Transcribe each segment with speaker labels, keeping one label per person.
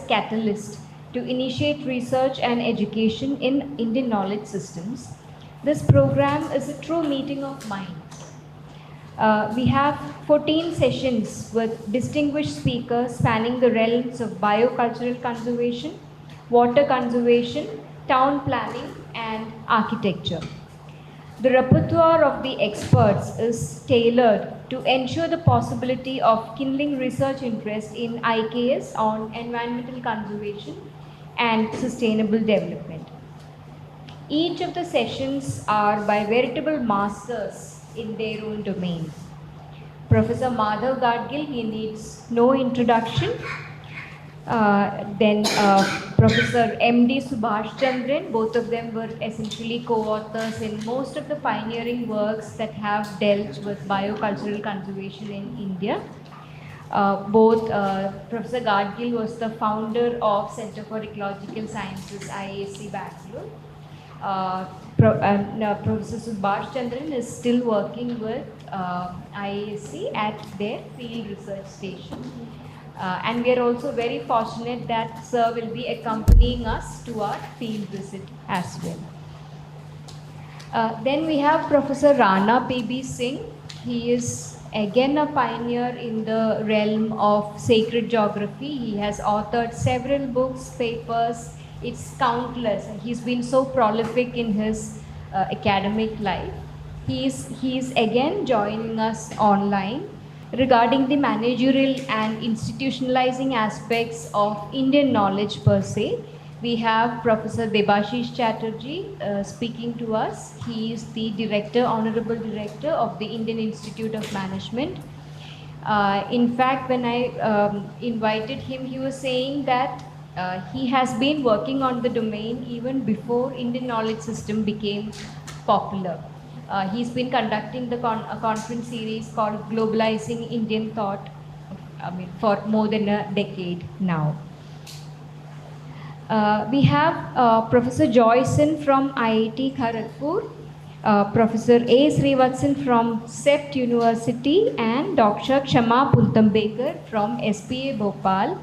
Speaker 1: Catalyst to initiate research and education in Indian knowledge systems. This program is a true meeting of minds. We have 14 sessions with distinguished speakers spanning the realms of biocultural conservation, water conservation, town planning, and architecture. The repertoire of the experts is tailored to ensure the possibility of kindling research interest in IKS on environmental conservation and sustainable development. Each of the sessions are by veritable masters in their own domain. Professor Madhav Gadgil, he needs no introduction. Then Professor M.D. Subhash Chandran, both of them were essentially co-authors in most of the pioneering works that have dealt with biocultural conservation in India. Professor Gadgil was the founder of Center for Ecological Sciences, IAC Bangalore. Professor Subhash Chandran is still working with IAC at their field research station. And we are also very fortunate that Sir will be accompanying us to our field visit as well. Then we have Professor Rana P.B. Singh. He is again a pioneer in the realm of sacred geography. He has authored several books, papers. It's countless. He's been so prolific in his academic life. He's again joining us online regarding the managerial and institutionalizing aspects of Indian knowledge per se. We have Professor Debashish Chatterjee speaking to us. He is the Honorable Director of the Indian Institute of Management. In fact, when I invited him, he was saying that he has been working on the domain even before Indian knowledge system became popular. He's been conducting a conference series called Globalizing Indian Thought for more than a decade now. We have Professor Joyson from IIT Kharagpur, Professor A. Srivatsan from CEPT University, and Dr. Kshama Puntambekar from SPA Bhopal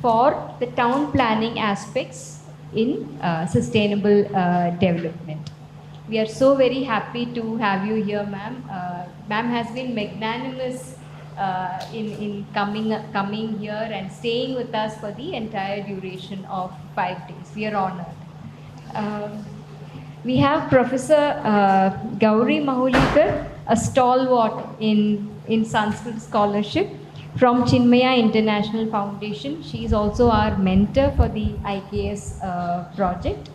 Speaker 1: for the town planning aspects in sustainable development. We are so very happy to have you here, ma'am. Ma'am has been magnanimous in coming here and staying with us for the entire duration of 5 days. We are honored. We have Professor Gauri Mahulikar, a stalwart in Sanskrit scholarship from Chinmaya International Foundation. She is also our mentor for the IKS project.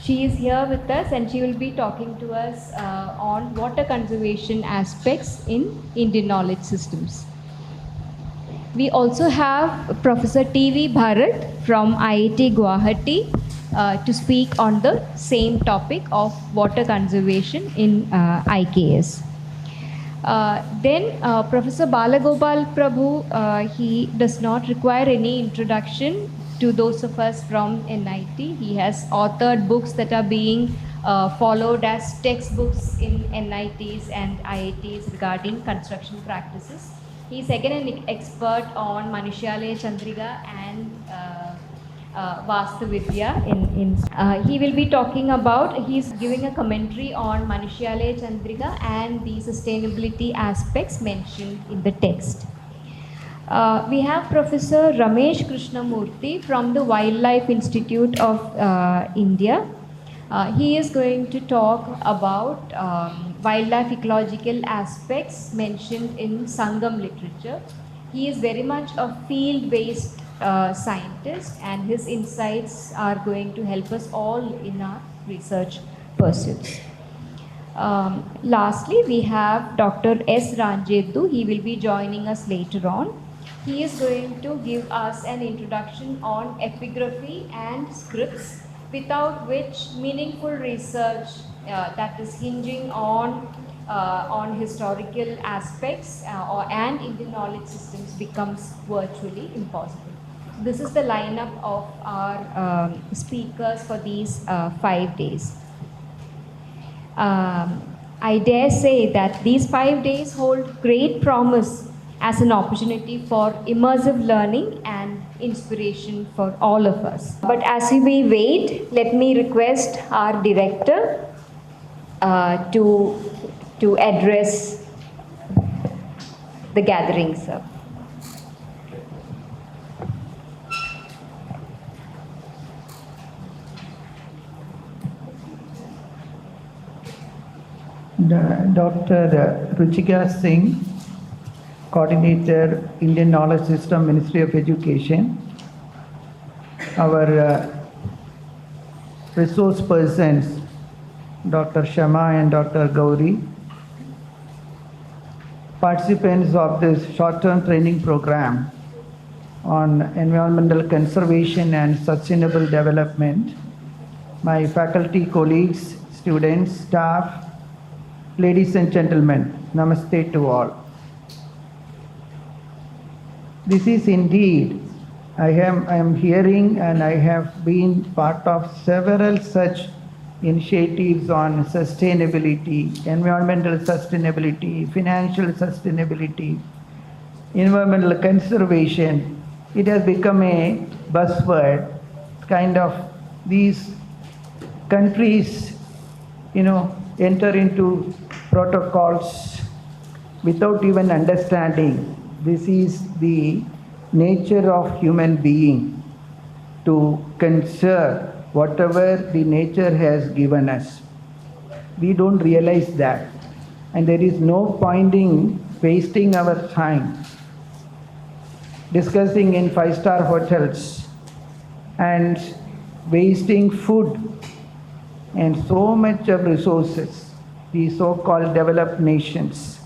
Speaker 1: She is here with us and she will be talking to us on water conservation aspects in Indian knowledge systems. We also have Professor T.V. Bharat from IIT Guwahati to speak on the same topic of water conservation in IKS. Then Professor Balagopal Prabhu, he does not require any introduction to those of us from NIT. He has authored books that are being followed as textbooks in NITs and IITs regarding construction practices. He is again an expert on Manushyalayya Chandrika and Vastuvidya. He will be talking about, he's giving a commentary on Manushyalayya Chandrika and the sustainability aspects mentioned in the text. We have Professor Ramesh Krishnamurthy from the Wildlife Institute of India. He is going to talk about wildlife ecological aspects mentioned in Sangam literature. He is very much a field-based scientist, and his insights are going to help us all in our research pursuits. Lastly, we have Dr. S. Ranjeddu. He will be joining us later on. He is going to give us an introduction on epigraphy and scripts, without which meaningful research that is hinging on historical aspects and Indian knowledge systems becomes virtually impossible. This is the lineup of our speakers for these 5 days. I dare say that these 5 days hold great promise as an opportunity for immersive learning and inspiration for all of us. But as we wait, let me request our director to address the gathering, sir.
Speaker 2: Dr. Ruchika Singh, Coordinator, Indian Knowledge System, Ministry of Education. Our resource persons, Dr. Shama and Dr. Gauri. Participants of this short-term training program on environmental conservation and sustainable development. My faculty colleagues, students, staff, ladies and gentlemen, namaste to all. This is indeed, I am hearing and I have been part of several such initiatives on sustainability, environmental sustainability, financial sustainability, environmental conservation. It has become a buzzword, kind of these countries, enter into protocols without even understanding. This is the nature of human being, to conserve whatever the nature has given us. We don't realize that. And there is no point in wasting our time discussing in 5-star hotels and wasting food and so much of resources, the so-called developed nations.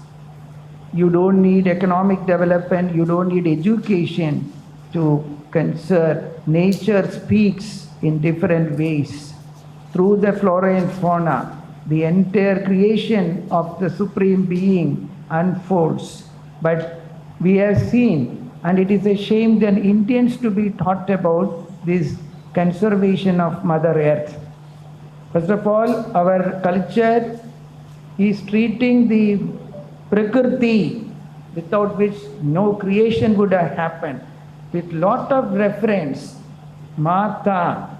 Speaker 2: You don't need economic development, you don't need education to conserve. Nature speaks in different ways. Through the flora and fauna, the entire creation of the Supreme Being unfolds. But we have seen, and it is a shame that Indians to be taught about this conservation of Mother Earth. First of all, our culture is treating the Prakriti, without which no creation would have happened, with lot of reference. Mata.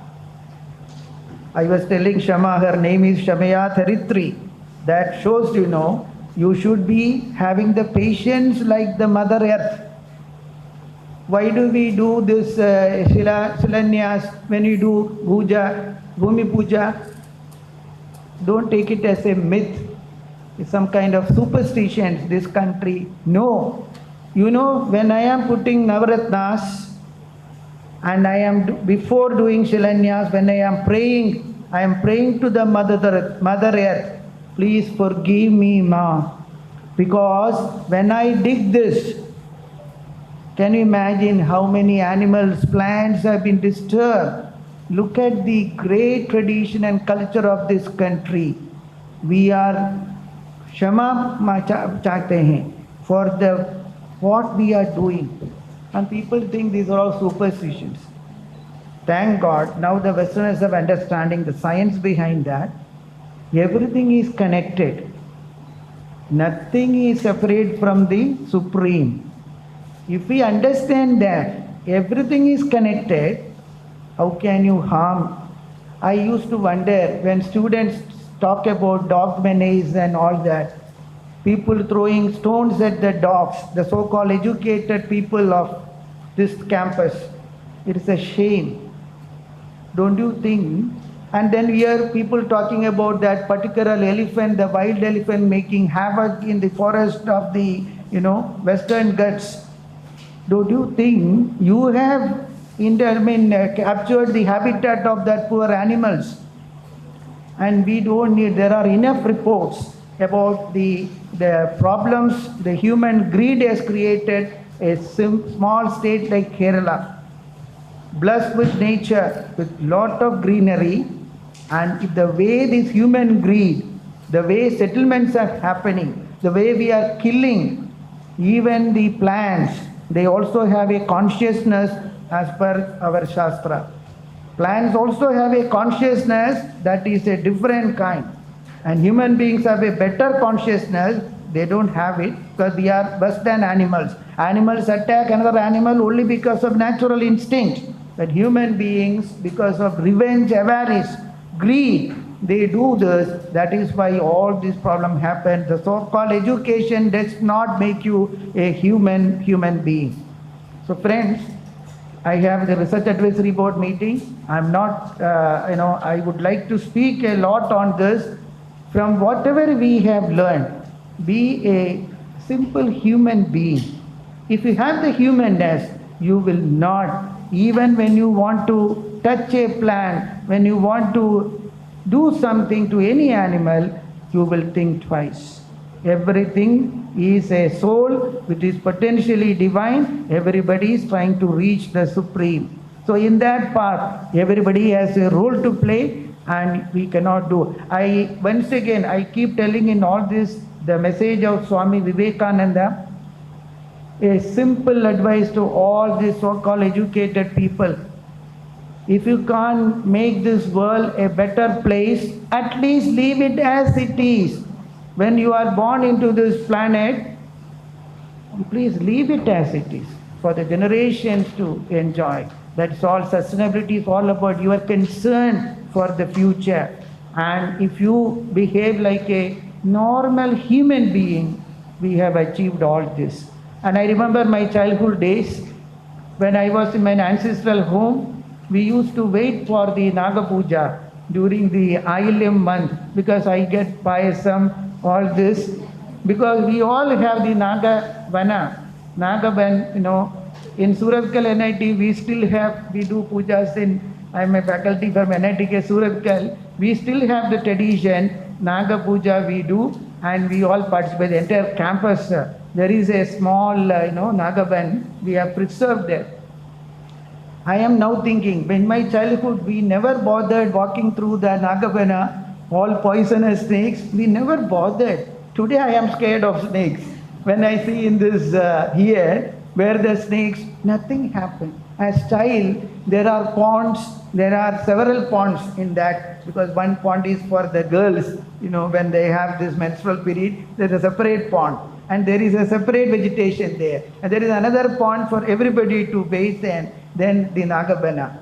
Speaker 2: I was telling Shama, her name is Shamaya Tharitri. That shows, you should be having the patience like the Mother Earth. Why do we do this Shilanyas when we do Puja, Bhumi Puja? Don't take it as a myth. It's some kind of superstition, this country. No. When I am putting Navaratnas and I am before doing Shilanyas, when I am praying to the Mother Earth. Please forgive me, Ma. Because when I dig this, can you imagine how many animals, plants have been disturbed? Look at the great tradition and culture of this country. We are Shama chahte hain for what we are doing. And people think these are all superstitions. Thank God, now the Westerners have understanding the science behind that. Everything is connected. Nothing is separate from the Supreme. If we understand that everything is connected, how can you harm? I used to wonder when students talk about dog menace and all that, people throwing stones at the dogs, the so-called educated people of this campus. It is a shame. Don't you think? And then we hear people talking about that particular elephant, the wild elephant making havoc in the forest of the, Western Ghats. Don't you think you have captured the habitat of that poor animals? And we don't need, there are enough reports about the problems the human greed has created a small state like Kerala, blessed with nature, with lot of greenery, and if the way this human greed, the way settlements are happening, the way we are killing even the plants, they also have a consciousness as per our Shastra. Plants also have a consciousness that is a different kind. And human beings have a better consciousness. They don't have it because we are worse than animals. Animals attack another animal only because of natural instinct. But human beings, because of revenge, avarice, greed, they do this. That is why all this problem happen. The so-called education does not make you a human being. So friends, I have the research advisory board meeting. I'm not, I would like to speak a lot on this. From whatever we have learned, be a simple human being. If you have the humanness, you will not, even when you want to touch a plant, when you want to do something to any animal, you will think twice. Everything is a soul which is potentially divine. Everybody is trying to reach the supreme. So in that path, everybody has a role to play and we cannot do. Once again, I keep telling in all this, the message of Swami Vivekananda, a simple advice to all these so-called educated people. If you can't make this world a better place, at least leave it as it is. When you are born into this planet, please leave it as it is for the generations to enjoy. That's all sustainability is all about. You are concerned for the future. And if you behave like a normal human being, we have achieved all this. And I remember my childhood days, when I was in my ancestral home, we used to wait for the Naga Puja during the Ailyam month, because I get payasam, all this, because we all have the Naga Vana. Naga Van, in Suratkal NIT, we do pujas I'm a faculty from NITK Suratkal. We still have the tradition, Naga Puja we do, and we all participate, the entire campus. There is a small, Naga Van, we have preserved there. I am now thinking, in my childhood, we never bothered walking through the Nagavana, all poisonous snakes. We never bothered. Today I am scared of snakes. When I see in this here, where the snakes, nothing happened. As child, there are ponds, there are several ponds in that, because one pond is for the girls, when they have this menstrual period, there is a separate pond. And there is a separate vegetation there. And there is another pond for everybody to bathe in. Then the Nagabana.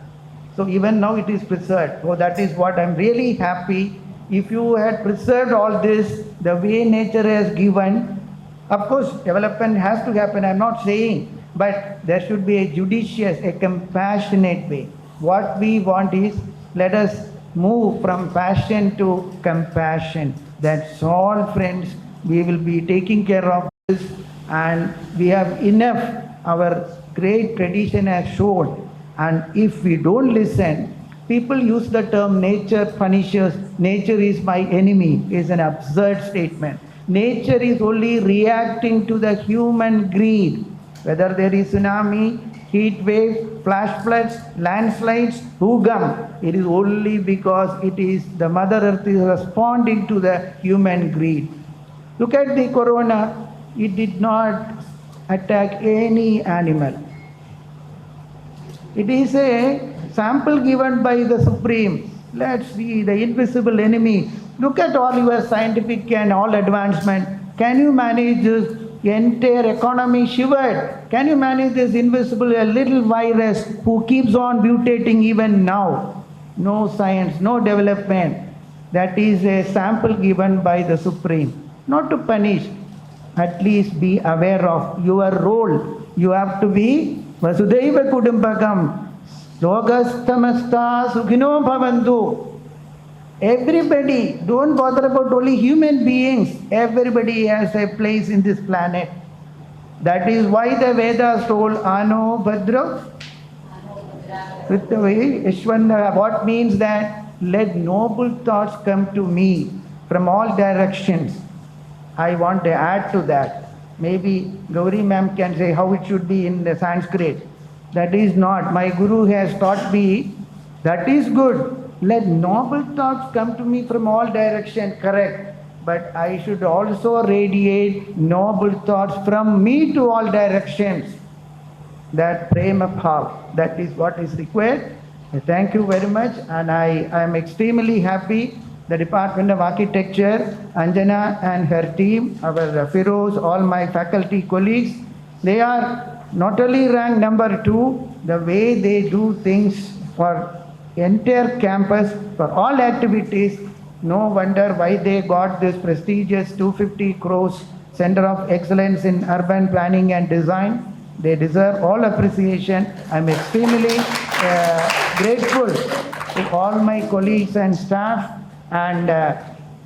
Speaker 2: So even now it is preserved. So that is what I'm really happy. If you had preserved all this, the way nature has given, of course development has to happen, I'm not saying, but there should be a judicious, a compassionate way. What we want is, let us move from passion to compassion. That's all, friends. We will be taking care of this, and we have enough. Our great tradition has shown, and if we don't listen, people use the term nature punishes, nature is my enemy, is an absurd statement. Nature is only reacting to the human greed. Whether there is tsunami, heat wave, flash floods, landslides, hugam, it is only because it is the Mother Earth is responding to the human greed. Look at the corona, it did not attack any animal. It is a sample given by the Supreme. Let's see the invisible enemy. Look at all your scientific and all advancement. Can you manage this entire economy shivered? Can you manage this invisible little virus who keeps on mutating even now? No science, no development. That is a sample given by the Supreme. Not to punish, at least be aware of your role. You have to be Vasudhaiva Kudumbakam, Logastamasta Sukhino Bhavantu. Everybody, don't bother about only human beings. Everybody has a place in this planet. That is why the Vedas told Ano Bhadra. With the way Ishwanda, what means that let noble thoughts come to me from all directions. I want to add to that. Maybe Gauri ma'am can say how it should be in the Sanskrit. That is not. My guru has taught me that is good. Let noble thoughts come to me from all directions, correct. But I should also radiate noble thoughts from me to all directions. That prema bhav, that is what is required. Thank you very much, and I am extremely happy. The Department of Architecture, Anjana and her team, our Firoz, all my faculty colleagues, they are not only ranked number 2, the way they do things for entire campus, for all activities, no wonder why they got this prestigious 250 crores Center of Excellence in Urban Planning and Design. They deserve all appreciation. I'm extremely grateful to all my colleagues and staff. And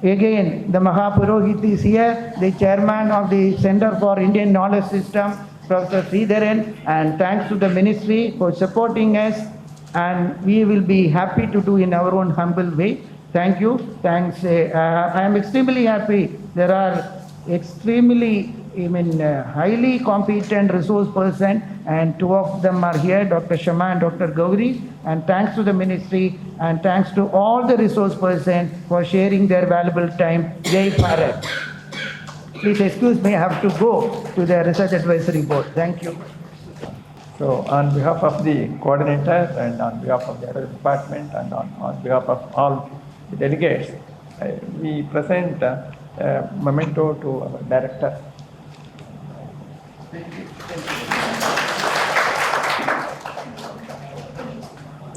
Speaker 2: again, the Mahapurohit is here, the chairman of the Center for Indian Knowledge System, Professor Sridharan, and thanks to the ministry for supporting us. And we will be happy to do in our own humble way. Thank you. Thanks. I am extremely happy. There are extremely highly competent resource person, and 2 of them are here, Dr. Shama and Dr. Gauri, and thanks to the ministry and thanks to all the resource person for sharing their valuable time. Jai Bharat. Please excuse me, I have to go to the Research Advisory Board. Thank you.
Speaker 3: So on behalf of the coordinator and on behalf of the other department and on behalf of all the delegates, we present a memento to our director.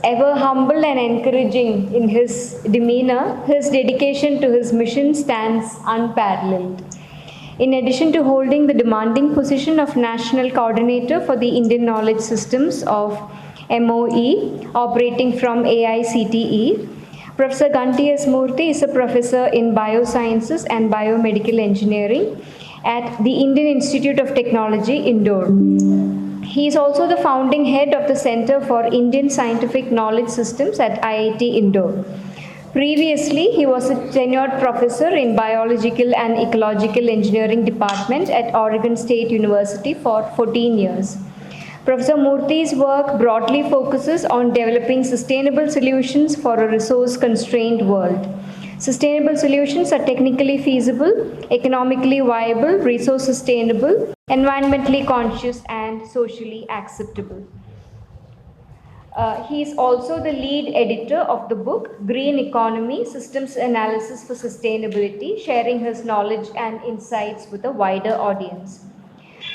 Speaker 1: Ever humble and encouraging in his demeanor, his dedication to his mission stands unparalleled. In addition to holding the demanding position of National Coordinator for the Indian Knowledge Systems of MOE, operating from AICTE, Professor Ganti S. Murthy is a professor in Biosciences and Biomedical Engineering at the Indian Institute of Technology, Indore. He is also the founding head of the Center for Indian Scientific Knowledge Systems at IIT Indore. Previously, he was a tenured professor in Biological and Ecological Engineering Department at Oregon State University for 14 years. Professor Murthy's work broadly focuses on developing sustainable solutions for a resource-constrained world. Sustainable solutions are technically feasible, economically viable, resource sustainable, environmentally conscious, and socially acceptable. He is also the lead editor of the book Green Economy, Systems Analysis for Sustainability, sharing his knowledge and insights with a wider audience.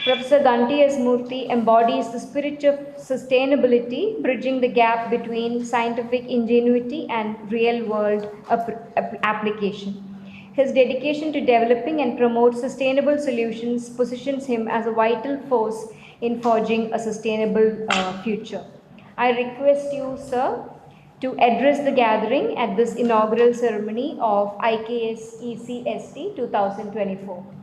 Speaker 1: Professor Ganti S. Murthy embodies the spirit of sustainability, bridging the gap between scientific ingenuity and real-world application. His dedication to developing and promote sustainable solutions positions him as a vital force in forging a sustainable future. I request you, sir, to address the gathering at this inaugural ceremony of IKS ECST 2024.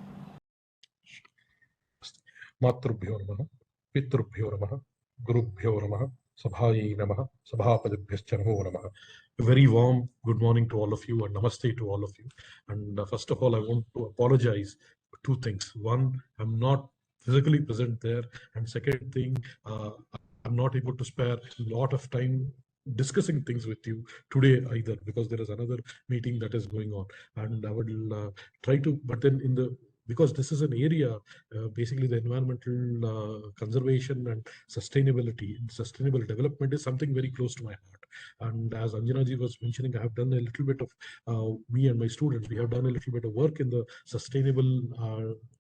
Speaker 4: मातृभ्यो नमः, पितृभ्यो नमः, गुरुभ्यो नमः, sabhai नमः, sabhapadibhyascha namo नमः. A very warm good morning to all of you and namaste to all of you. And first of all, I want to apologize for 2 things. One, I'm not physically present there, and second thing, I'm not able to spare a lot of time discussing things with you today either, because there is another meeting that is going on, and I will try to, but then because this is an area, basically the environmental conservation and sustainability, sustainable development is something very close to my heart. And as Anjana ji was mentioning, I have done a little bit of, me and my students, we have done a little bit of work in the sustainable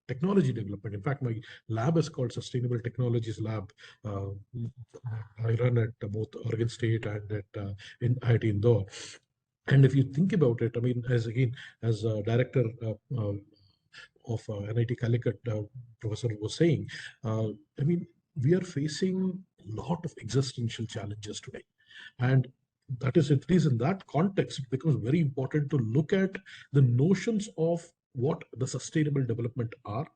Speaker 4: technology development. In fact, my lab is called Sustainable Technologies Lab. I run at both Oregon State and at in IIT Indore. And if you think about it, I mean, as director of NIT Calicut, Professor was saying, I mean, we are facing a lot of existential challenges today. And that is, at least in that context, it becomes very important to look at the notions of what the sustainable development are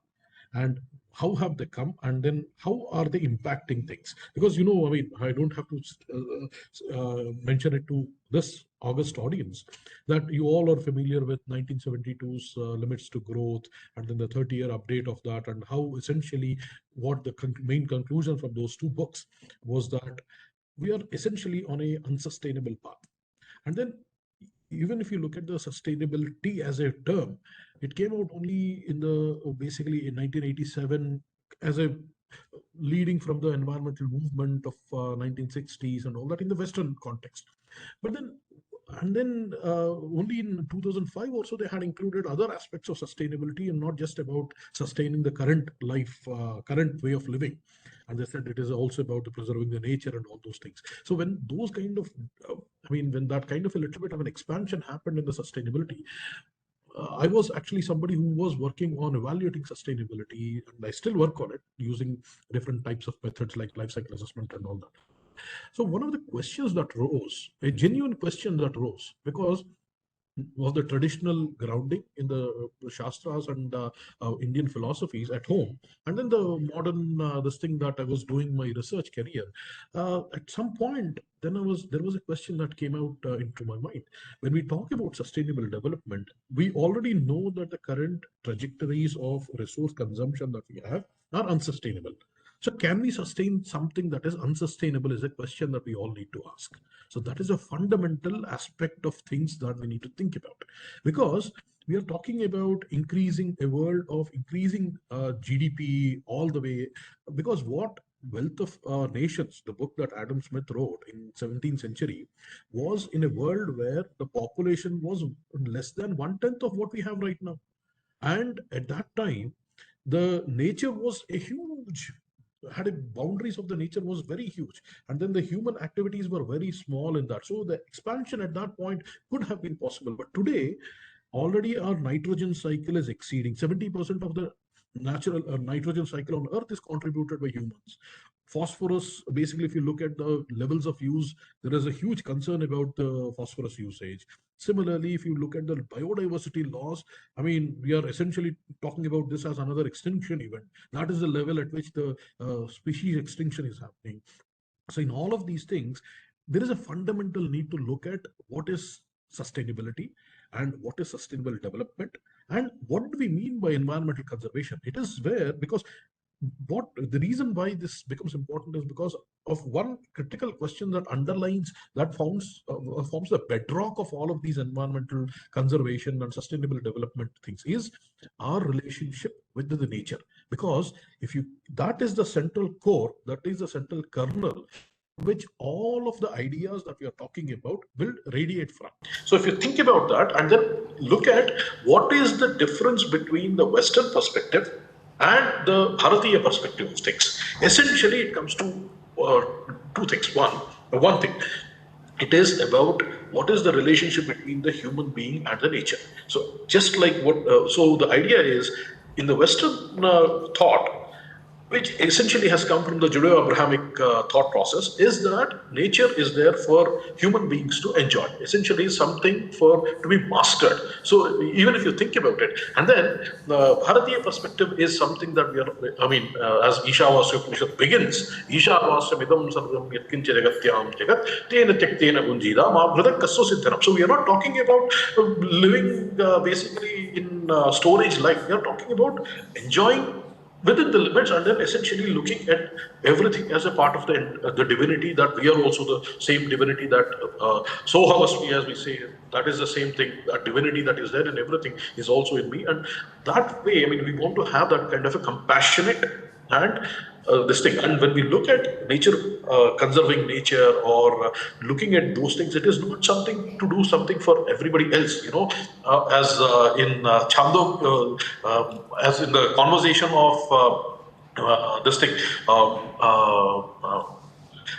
Speaker 4: and how have they come, and then how are they impacting things? Because, I mean, I don't have to mention it to this august audience that you all are familiar with 1972's limits to growth, and then the 30-year update of that, and how essentially what the main conclusion from those two books was that we are essentially on a unsustainable path. And then even if you look at the sustainability as a term, it came out only in the basically in 1987 as a leading from the environmental movement of 1960s and all that in the Western context. But then, and then only in 2005 also they had included other aspects of sustainability and not just about sustaining the current life, current way of living. And they said it is also about preserving the nature and all those things. So when those kind of, when that kind of a little bit of an expansion happened in the sustainability, I was actually somebody who was working on evaluating sustainability, and I still work on it using different types of methods like life cycle assessment and all that. So one of the questions that rose, a genuine question that rose, because was the traditional grounding in the Shastras and Indian philosophies at home, and then the modern this thing that I was doing my research career. At some point, then there was a question that came out into my mind. When we talk about sustainable development, we already know that the current trajectories of resource consumption that we have are unsustainable. So can we sustain something that is unsustainable is a question that we all need to ask. So that is a fundamental aspect of things that we need to think about, because we are talking about increasing a world of increasing GDP all the way, because what Wealth of Nations, the book that Adam Smith wrote in 17th century, was in a world where the population was less than 1/10 of what we have right now. And at that time, the nature was a huge had a boundaries of the nature was very huge, and then the human activities were very small in that, so the expansion at that point could have been possible. But today already our nitrogen cycle is exceeding 70% of the natural nitrogen cycle on earth is contributed by humans. Phosphorus, basically, if you look at the levels of use, there is a huge concern about the phosphorus usage. Similarly, if you look at the biodiversity loss, I mean, we are essentially talking about this as another extinction event. That is the level at which the species extinction is happening. So in all of these things, there is a fundamental need to look at what is sustainability and what is sustainable development, and what do we mean by environmental conservation. It is where, because what the reason why this becomes important is because of one critical question that underlines that forms the bedrock of all of these environmental conservation and sustainable development things, is our relationship with the nature. Because if you that is the central core, that is the central kernel which all of the ideas that we are talking about will radiate from. So if you think about that and then look at what is the difference between the Western perspective and the Bharatiya perspective of things, essentially it comes to two things. One thing, it is about what is the relationship between the human being and the nature. So just like so the idea is in the Western thought, which essentially has come from the Judeo-Abrahamic thought process, is that nature is there for human beings to enjoy. Essentially something to be mastered. So even if you think about it, and then the Bharatiya perspective is something that we are, as Ishavasya Upanishad begins, Ishavasya midam sarvam yatkincha jagatyam jagat tena tyaktena gunjida ma bhradak kasso siddhanam. So we are not talking about living basically in storage life. We are talking about enjoying within the limits, and then essentially looking at everything as a part of the divinity, that we are also the same divinity that Sohavasmi, as we say, that is the same thing, that divinity that is there in everything is also in me. And that way, we want to have that kind of a compassionate and this thing. And when we look at nature, conserving nature, or looking at those things, it is not something to do something for everybody else, as in Chando, as in the conversation of this thing, or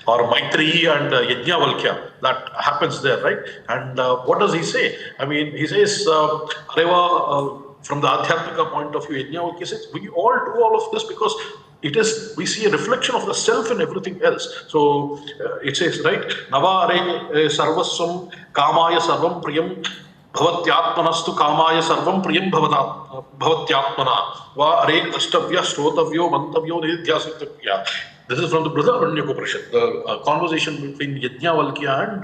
Speaker 4: Maitri and Yajnavalkya, that happens there, right? And what does he say? He says, from the Adhyatmika point of view, Yajnavalkya says, we all do all of this because we see a reflection of the self in everything else. So it says, right, Navare sarvasvam kamaya sarvam priyam भवत्यात्मनस्तु कामाय सर्वं प्रियं भवत्यात्मना वा अरे द्रष्टव्य श्रोतव्यो मंतव्यो निध्यासितव्य. This is from the Brihadaranyaka Upanishad, the conversation between Yajnavalkya and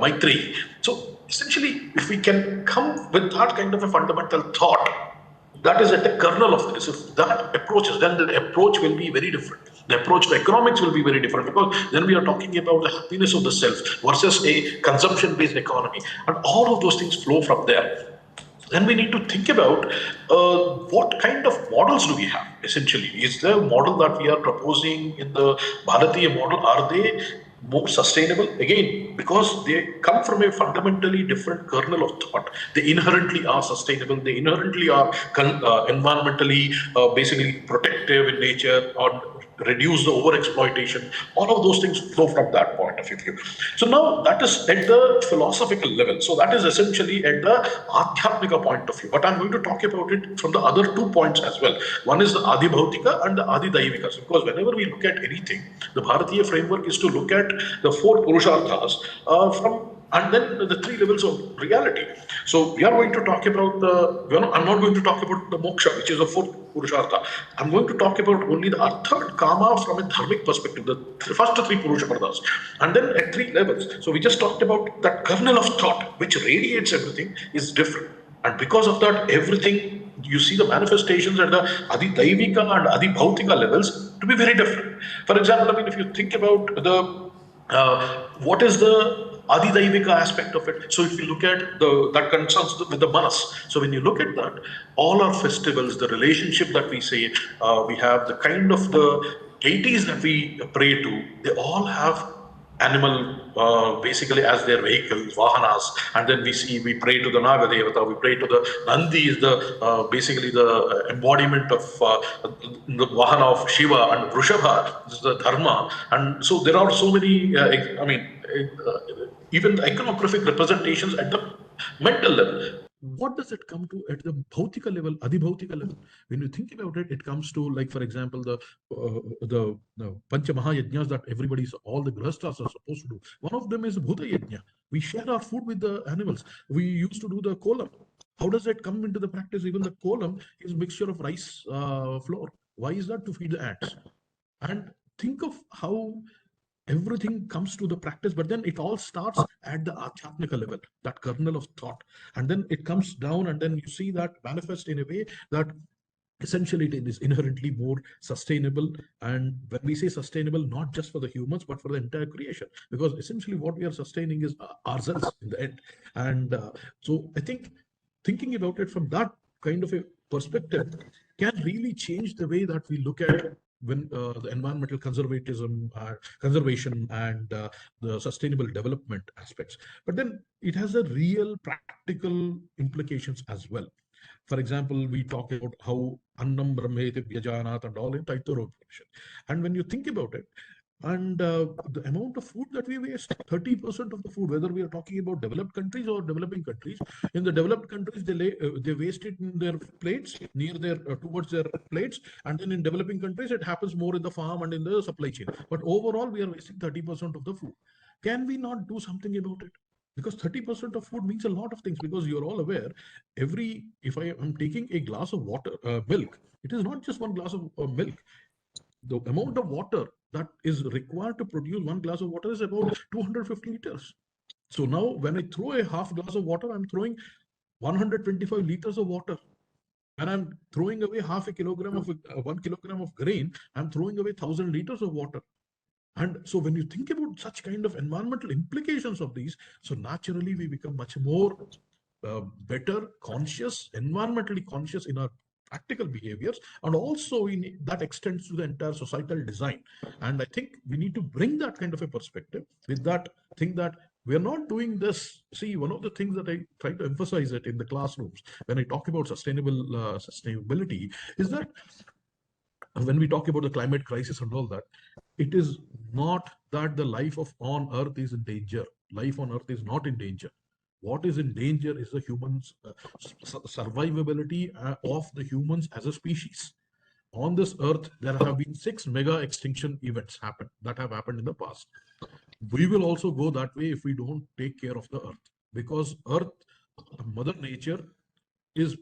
Speaker 4: Maitri. So essentially, if we can come with that kind of a fundamental thought, that is at the kernel of this. If that approaches, then the approach will be very different. The approach to economics will be very different, because then we are talking about the happiness of the self versus a consumption-based economy, and all of those things flow from there. Then we need to think about what kind of models do we have, essentially. Is the model that we are proposing in the Bharatiya model, are they more sustainable? Again, because they come from a fundamentally different kernel of thought. They inherently are sustainable, they inherently are environmentally basically protective in nature, or reduce the overexploitation. All of those things flow from that point of view. So now that is at the philosophical level. So that is essentially at the Adhyatmika point of view. But I'm going to talk about it from the other 2 points as well. One is the Adi Bhautika and the Adi Daivika. So because whenever we look at anything, the Bharatiya framework is to look at the 4 Purusharthas and then the 3 levels of reality. So we are going to talk about I'm not going to talk about the moksha, which is the 4th Purushartha. I'm going to talk about only the Artha and Kama from a dharmic perspective, the first 3 Purusharthas, and then at 3 levels. So we just talked about that kernel of thought which radiates everything is different. And because of that, everything, you see the manifestations at the Adi Daivika and Adi Bhautika levels to be very different. For example, I mean, if you think about the what is the Adi Daivika aspect of it. So if you look at that concerns with the Manas. So when you look at that, all our festivals, the relationship that we say, we have the kind of the deities that we pray to, they all have animal basically as their vehicles, vahanas, and then we pray to the Naga Devata, we pray to the Nandi is the basically the embodiment of the vahana of Shiva, and Vrishabha is the Dharma, and so there are so many, even the iconographic representations at the mental level. What does it come to at the Bhautika level, Adhibhautika level? When you think about it, it comes to, like, for example, the Pancha Mahayajnas that all the Grihasthas are supposed to do. One of them is Bhuta Yajna. We share our food with the animals. We used to do the kolam. How does that come into the practice? Even the kolam is a mixture of rice flour. Why is that? To feed the ants. And think of how everything comes to the practice, but then it all starts at the Adhyatmika level, that kernel of thought. And then it comes down, and then you see that manifest in a way that essentially it is inherently more sustainable. And when we say sustainable, not just for the humans, but for the entire creation, because essentially what we are sustaining is ourselves in the end. And so I think thinking about it from that kind of a perspective can really change the way that we look at when the environmental conservation and the sustainable development aspects. But then it has a real practical implications as well. For example, we talk about how Annam Brahmeti Bhagyanathan and all in Taittiriya Upanishad. And when you think about it, and the amount of food that we waste, 30% of the food, whether we are talking about developed countries or developing countries. In the developed countries, they waste it in their plates, near their towards their plates, and then in developing countries, it happens more in the farm and in the supply chain. But overall, we are wasting 30% of the food. Can we not do something about it? Because 30% of food means a lot of things, because you're all aware, if I am taking a glass of water, milk, it is not just one glass of milk. The amount of water that is required to produce one glass of water is about 250 liters. So now when I throw a half glass of water, I'm throwing 125 liters of water. When I'm throwing away half a kilogram of 1 kilogram of grain, I'm throwing away 1,000 liters of water. And so when you think about such kind of environmental implications of these, so naturally we become much more better, conscious, environmentally conscious in our practical behaviors, and also that extends to the entire societal design. And I think we need to bring that kind of a perspective with that thing that we're not doing this. See, one of the things that I try to emphasize it in the classrooms when I talk about sustainability is that when we talk about the climate crisis and all that, it is not that the life on earth is in danger. Life on earth is not in danger. What is in danger is the humans survivability of the humans as a species. On this earth, there have been 6 mega extinction events that have happened in the past. We will also go that way if we don't take care of the earth, because earth Mother Nature is,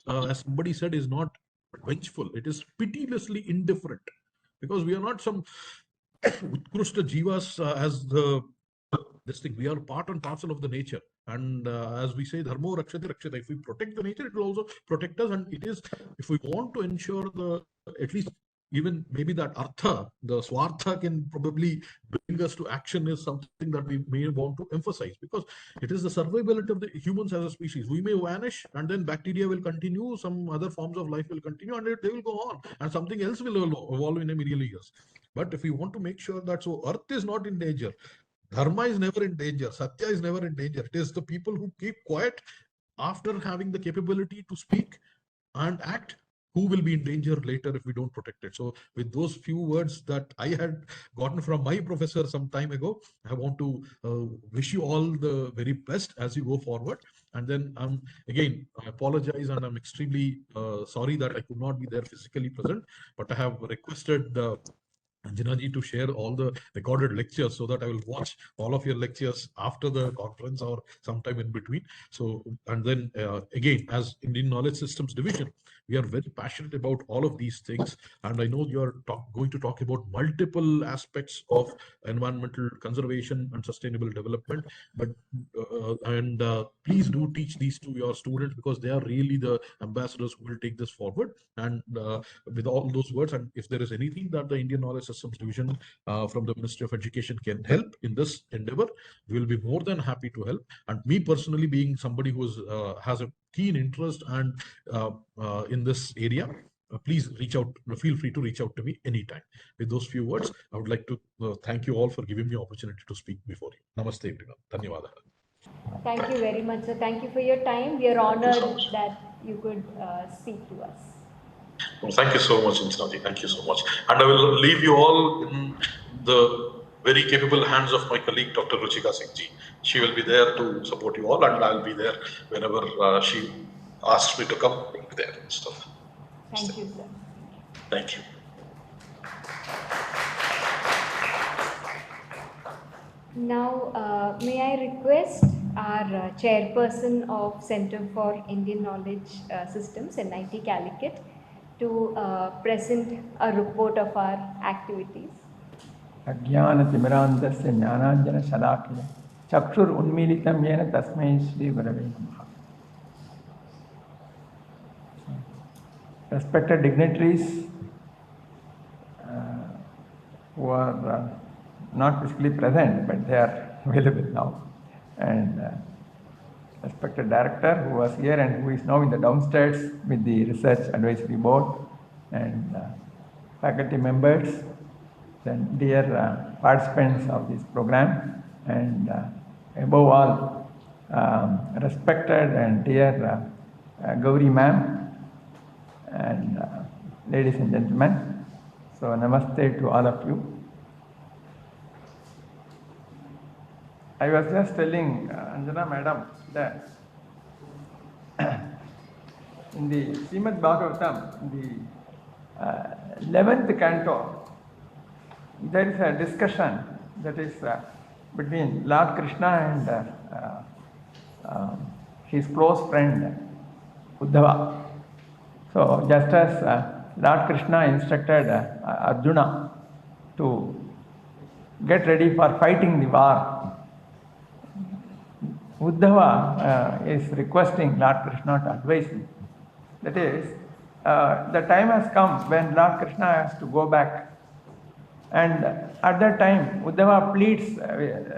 Speaker 4: as somebody said, is not vengeful. It is pitilessly indifferent, because we are not some Utkrishta jivas as the this thing. We are part and parcel of the nature. And as we say, dharmo rakshate rakshate. If we protect the nature, it will also protect us. And it is, if we want to ensure the, at least even maybe that artha, the swartha can probably bring us to action, is something that we may want to emphasize, because it is the survivability of the humans as a species. We may vanish, and then bacteria will continue, some other forms of life will continue, and they will go on, and something else will evolve in a million years. But if we want to make sure that, so earth is not in danger, dharma is never in danger, satya is never in danger. It is the people who keep quiet after having the capability to speak and act who will be in danger later if we don't protect it. So with those few words that I had gotten from my professor some time ago, I want to wish you all the very best as you go forward. And then again, I apologize, and I'm extremely sorry that I could not be there physically present, but I have requested Anjana ji to share all the recorded lectures, so that I will watch all of your lectures after the conference or sometime in between. So, and then again, as Indian Knowledge Systems Division, we are very passionate about all of these things. And I know you're going to talk about multiple aspects of environmental conservation and sustainable development. But please do teach these to your students, because they are really the ambassadors who will take this forward. And with all those words, and if there is anything that the Indian Knowledge Systems Division from the Ministry of Education can help in this endeavor, we will be more than happy to help. And me personally, being somebody who has a keen interest and in this area, please reach out, feel free to reach out to me anytime. With those few words, I would like to thank you all for giving me opportunity to speak before you. Namaste everyone. Dhanyawad.
Speaker 1: Thank you very much, sir. Thank you for your time. We are honored that you could speak to us.
Speaker 4: Well, thank you so much, Anjana. Thank you so much. And I will leave you all in the very capable hands of my colleague, Dr. Ruchika Singh ji. She will be there to support you all, and I'll be there whenever she asks me to come. I'll be there and stuff.
Speaker 1: Thank you, sir.
Speaker 4: Thank you.
Speaker 1: Now, may I request our chairperson of Center for Indian Knowledge Systems, NIT Calicut, to present a report of our activities.
Speaker 3: Bhagyanathan Anjana Shalakiya Chakshur Unmilitam Yena Tasmai Shri Gurave Namaha. Respected dignitaries who are not physically present, but they are available now, and respected director who was here and who is now in the downstairs with the research advisory board, and faculty members, then dear participants of this program, and above all, respected and dear Gauri ma'am, and ladies and gentlemen. So namaste to all of you. I was just telling Anjana madam that in the Srimad Bhagavatam, the 11th canto, there is a discussion that is between Lord Krishna and his close friend Uddhava. So just as Lord Krishna instructed Arjuna to get ready for fighting the war, Uddhava is requesting Lord Krishna to advise him. That is, the time has come when Lord Krishna has to go back. And at that time, Uddhava pleads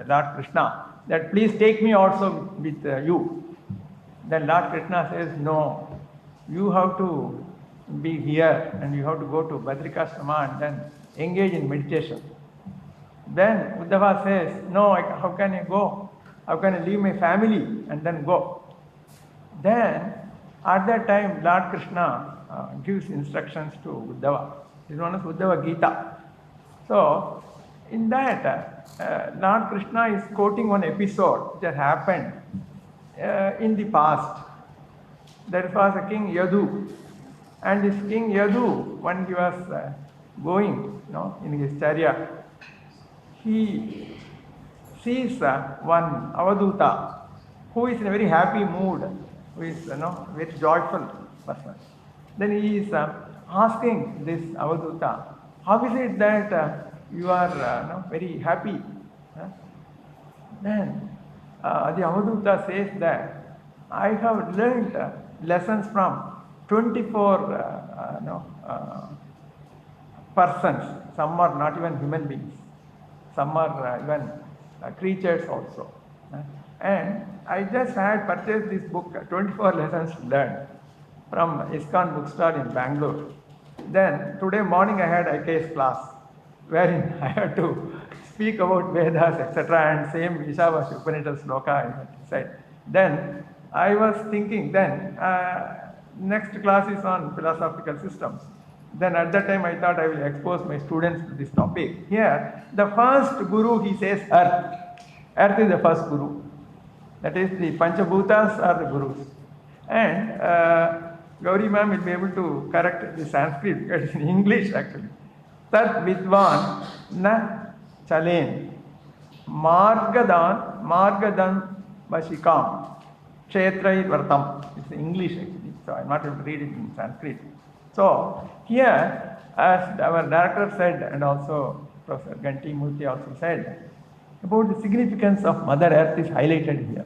Speaker 3: Lord Krishna that please take me also with you. Then Lord Krishna says, no, you have to be here and you have to go to Badrikashrama and then engage in meditation. Then Uddhava says, no, how can I go? How can I leave my family and then go? Then at that time, Lord Krishna gives instructions to Uddhava. This is known as Uddhava Gita. So in that, Lord Krishna is quoting one episode which has happened in the past. There was a king Yadu, and this king Yadu, when he was going in his chariot, he sees one Avaduta who is in a very happy mood, who is very joyful person. Then he is asking this Avaduta, how is it that you are very happy? Then the Avaduta says that I have learned lessons from 24 persons. Some are not even human beings. Some are even creatures also. And I just had purchased this book, 24 Lessons Learned, from ISKCON bookstore in Bangalore. Then today morning I had IKS class, wherein I had to speak about Vedas, etc. and same Ishavasya Upanishad sloka I had said. Then I was thinking, next class is on philosophical systems. Then at that time I thought I will expose my students to this topic. Here, the first guru, he says earth. Earth is the first guru. That is, the Panchabhutas are the gurus. And Gauri ma'am will be able to correct the Sanskrit because it's in English actually. Tat vidvan na chalen margadan vashikam kshetrai vartam. It's in English actually, so I'm not able to read it in Sanskrit. So here, as our director said, and also Professor Ganti, Murthy also said, about the significance of Mother Earth is highlighted here.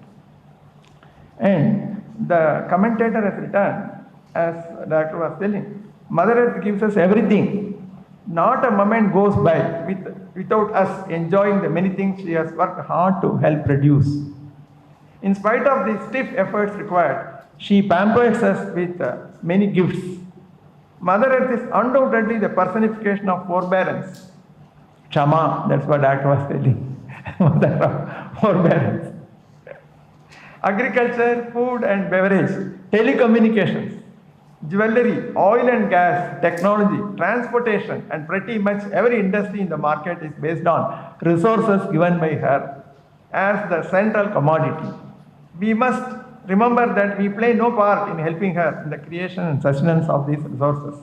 Speaker 3: And the commentator has written, as the director was telling, Mother Earth gives us everything. Not a moment goes by without us enjoying the many things she has worked hard to help produce. In spite of the stiff efforts required, she pampers us with many gifts. Mother Earth is undoubtedly the personification of forbearance. Chama, that's what Doctor was telling. Mother of forbearance. Agriculture, food and beverage, telecommunications, jewelry, oil and gas, technology, transportation, and pretty much every industry in the market is based on resources given by her as the central commodity. We must remember that we play no part in helping her in the creation and sustenance of these resources.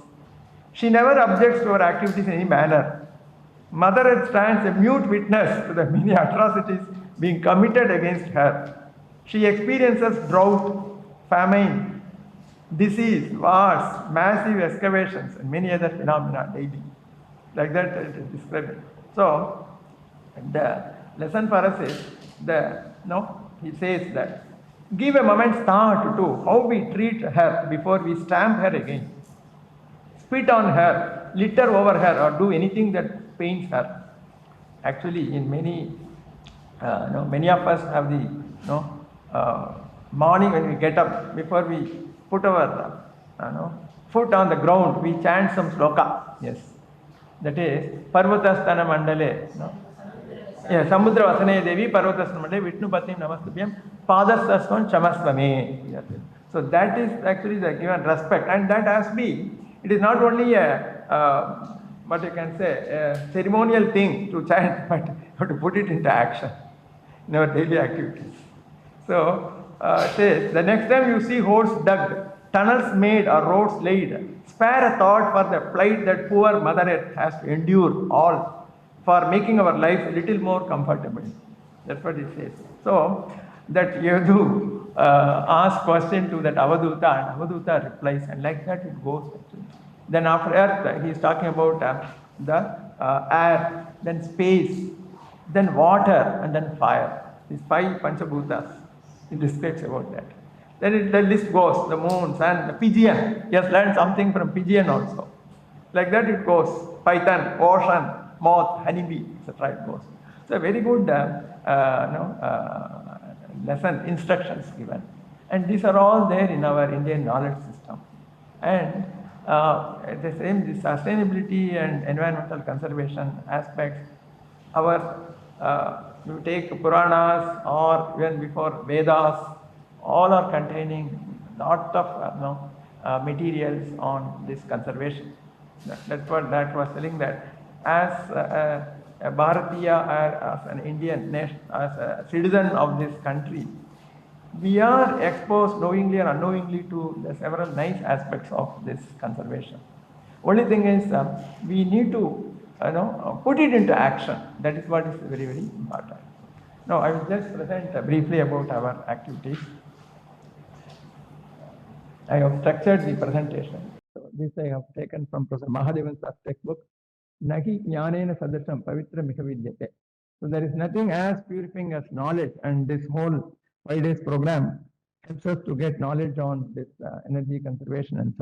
Speaker 3: She never objects to our activities in any manner. Mother Earth stands a mute witness to the many atrocities being committed against her. She experiences drought, famine, disease, wars, massive excavations, and many other phenomena daily. Like that it is described. So, the lesson for us is he says that give a moment's thought to how we treat her before we stamp her again. Spit on her, litter over her, or do anything that pains her. Actually, in many of us have the morning when we get up, before we put our foot on the ground, we chant some sloka. Yes, that is Parvatastana Mandale. Yeah, Samudra Vasane Devi, Parvatastana Mandale, Vishnu Patnim Namastubhyam, Padastasvan Chamasvame. So that is actually the given respect, and that has been. It is not only a what you can say, a ceremonial thing to chant, but you have to put it into action in our daily activities. So, it says, the next time you see holes dug, tunnels made or roads laid, spare a thought for the plight that poor Mother Earth has to endure, all for making our life a little more comfortable. That's what it says. So, that you have to ask question to that Avaduta, and Avaduta replies, and like that it goes actually. Then after earth, he is talking about the air, then space, then water, and then fire. These 5 Panchabhutas. He describes about that. Then the list goes, the moon, sun, the pigeon. He has learned something from pigeon also. Like that it goes. Python, ocean, moth, honeybee, etc. It goes. So very good lesson, instructions given. And these are all there in our Indian knowledge system. And the same, the sustainability and environmental conservation aspects, you take Puranas or even before Vedas, all are containing lot of materials on this conservation. That's what that was telling, that as a Bharatiya, as an Indian nation, as a citizen of this country, we are exposed knowingly or unknowingly to the several nice aspects of this conservation. Only thing is we need to put it into action. That is what is very, very important. No, I will just present briefly about our activities. I have structured the presentation. So this I have taken from Professor Mahadevan's textbook, Nahi Jnanena Sadasham Pavitra Mihavidyate. So there is nothing as purifying as knowledge, and this whole 5 days program helps us to get knowledge on this energy conservation and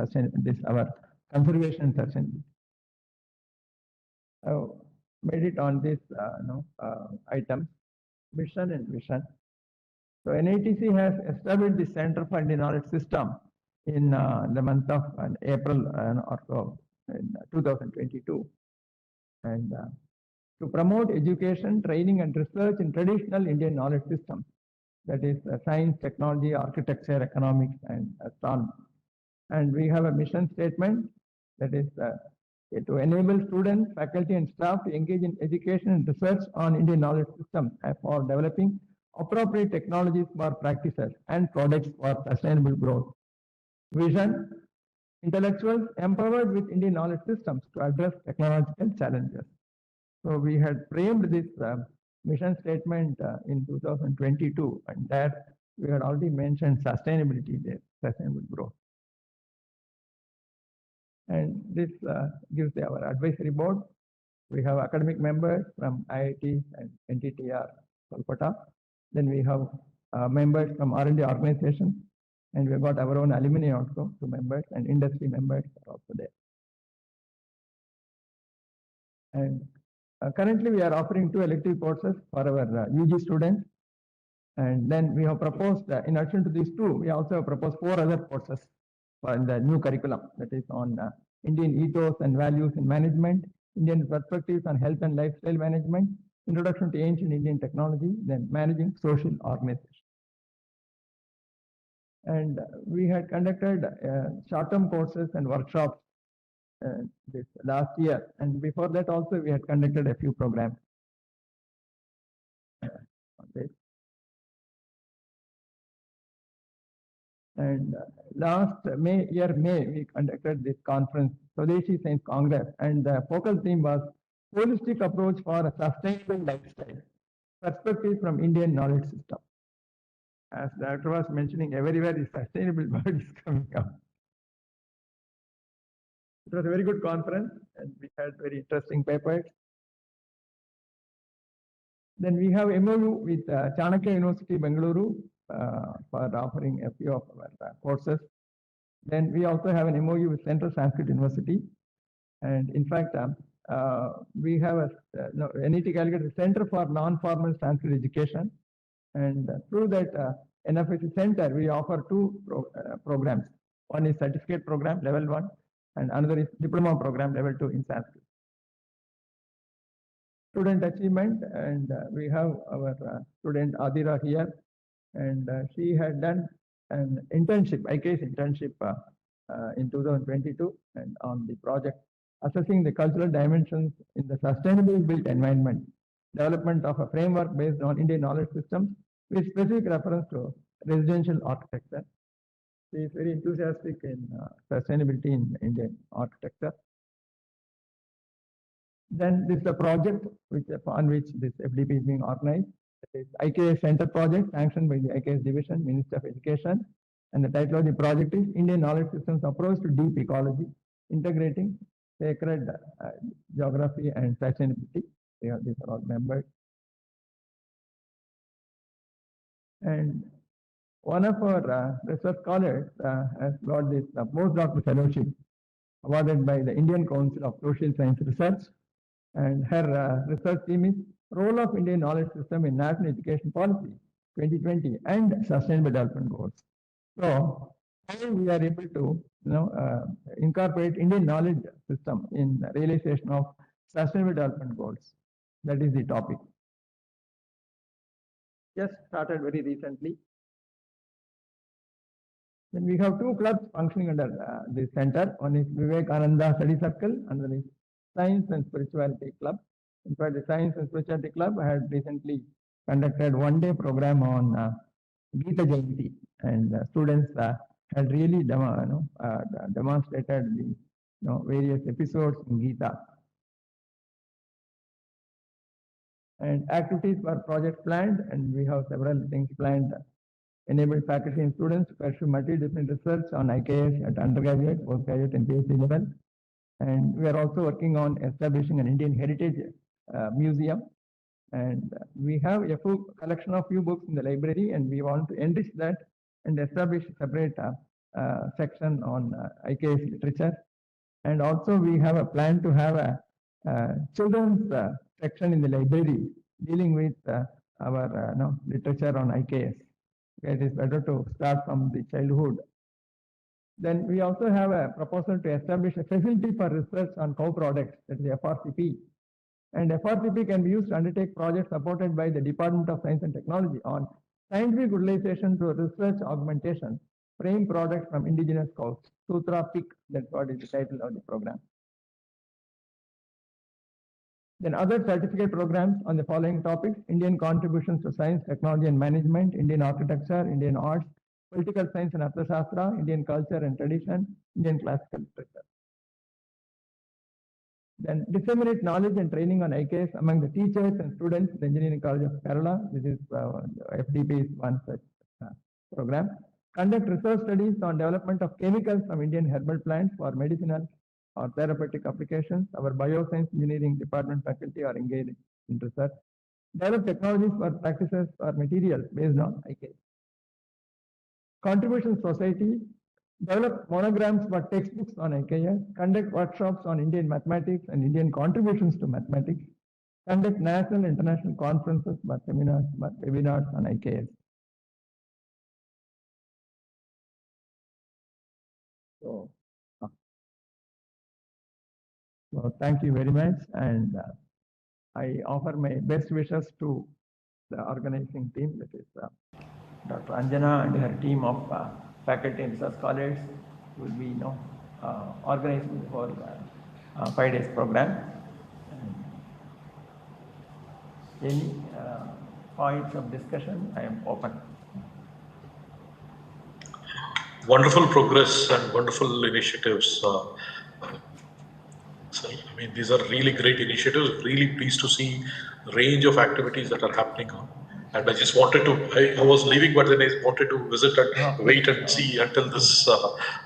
Speaker 3: this our conservation and sustainability. I made it on this items, mission and vision. So NITC has established the Center for Indian Knowledge System in the month of April or so in 2022, and to promote education, training, and research in traditional Indian knowledge systems, that is science, technology, architecture, economics, and astronomy. And we have a mission statement that is to enable students, faculty, and staff to engage in education and research on Indian knowledge systems for developing appropriate technologies for practices and products for sustainable growth. Vision, intellectuals empowered with Indian knowledge systems to address technological challenges. So we had framed this mission statement in 2022, and that we had already mentioned sustainability there, sustainable growth. And this gives our advisory board. We have academic members from IIT and NTTR, Kolkata. Then we have members from R&D organizations, and we've got our own alumni also, 2 members, and industry members are also there. And currently we are offering 2 elective courses for our UG students. And then we have proposed, in addition to these 2, we also have proposed 4 other courses for the new curriculum, that is on Indian ethos and values in management, Indian perspectives on health and lifestyle management, introduction to ancient Indian technology, then managing social organization. And we had conducted short-term courses and workshops this last year, and before that also we had conducted a few programs. And last May, we conducted this conference, Swadeshi Science Congress, and the focal theme was holistic approach for a sustainable lifestyle, perspective from Indian knowledge system. As the doctor was mentioning, everywhere the sustainable word is coming up. It was a very good conference, and we had very interesting papers. Then we have MOU with Chanakya University, Bengaluru, for offering a few of our courses. Then we also have an MOU with Central Sanskrit University. And in fact, we have a NIT Calicut Center for Non-Formal Sanskrit Education. And through that NFSC Center, we offer 2 programs. One is certificate program, level 1, and another is diploma program, level 2 in Sanskrit. Student achievement, and we have our student Adira here, and she had done an internship, IKS internship in 2022, and on the project assessing the cultural dimensions in the sustainable built environment, development of a framework based on Indian knowledge systems with specific reference to residential architecture. She is very enthusiastic in sustainability in Indian architecture. Then this is a project on which this FDP is being organized. It is IKS Center project sanctioned by the IKS Division, Ministry of Education. And the title of the project is Indian Knowledge Systems Approach to Deep Ecology, Integrating Sacred Geography and Sustainability. These are all members. And one of our research scholars has got this postdoctoral fellowship awarded by the Indian Council of Social Science Research. And her research theme is Role of Indian Knowledge System in National Education Policy 2020 and Sustainable Development Goals. So, how we are able to incorporate Indian knowledge system in realization of Sustainable Development Goals. That is the topic. Just started very recently. Then we have 2 clubs functioning under this center. One is Vivekananda Study Circle, and another is Science and Spirituality Club. In fact, the Science and Spirituality Club had recently conducted 1-day program on Gita Jayanti, and students had really demonstrated the various episodes in Gita. And activities were project planned, and we have several things planned. Enable faculty and students to pursue multidisciplinary research on IKS at undergraduate, postgraduate, and PhD level. And we are also working on establishing an Indian Heritage Museum. And we have a full collection of few books in the library, and we want to enrich that and establish a separate section on IKS literature. And also we have a plan to have a children's section in the library dealing with our literature on IKS. It is better to start from the childhood. Then we also have a proposal to establish a facility for research on cow products, that is FRCP. And FRCP can be used to undertake projects supported by the Department of Science and Technology on scientific utilization through research augmentation, frame products from indigenous cows. Sutra PIC, that's what is the title of the program. Then other certificate programs on the following topics: Indian contributions to science, technology and management, Indian architecture, Indian arts, political science and Arthashastra, Indian culture and tradition, Indian classical literature. Then disseminate knowledge and training on IKS among the teachers and students in the Engineering College of Kerala. This is FDP is one such program. Conduct research studies on development of chemicals from Indian herbal plants for medicinal or therapeutic applications. Our bioscience engineering department faculty are engaged in research. Develop technologies for practices or materials based on IKS. Contribution society. Develop monograms for textbooks on IKS. Conduct workshops on Indian mathematics and Indian contributions to mathematics. Conduct national and international conferences, seminars, webinars on IKS. So thank you very much, and I offer my best wishes to the organizing team, that is Dr. Anjana and her team of faculty and research scholars will be organizing for 5 days program. Any points of discussion, I am open.
Speaker 4: Wonderful progress and wonderful initiatives. So, I mean, these are really great initiatives. Really pleased to see the range of activities that are happening on. And I just wanted to, I was leaving, but then I wanted to visit and wait and see until this,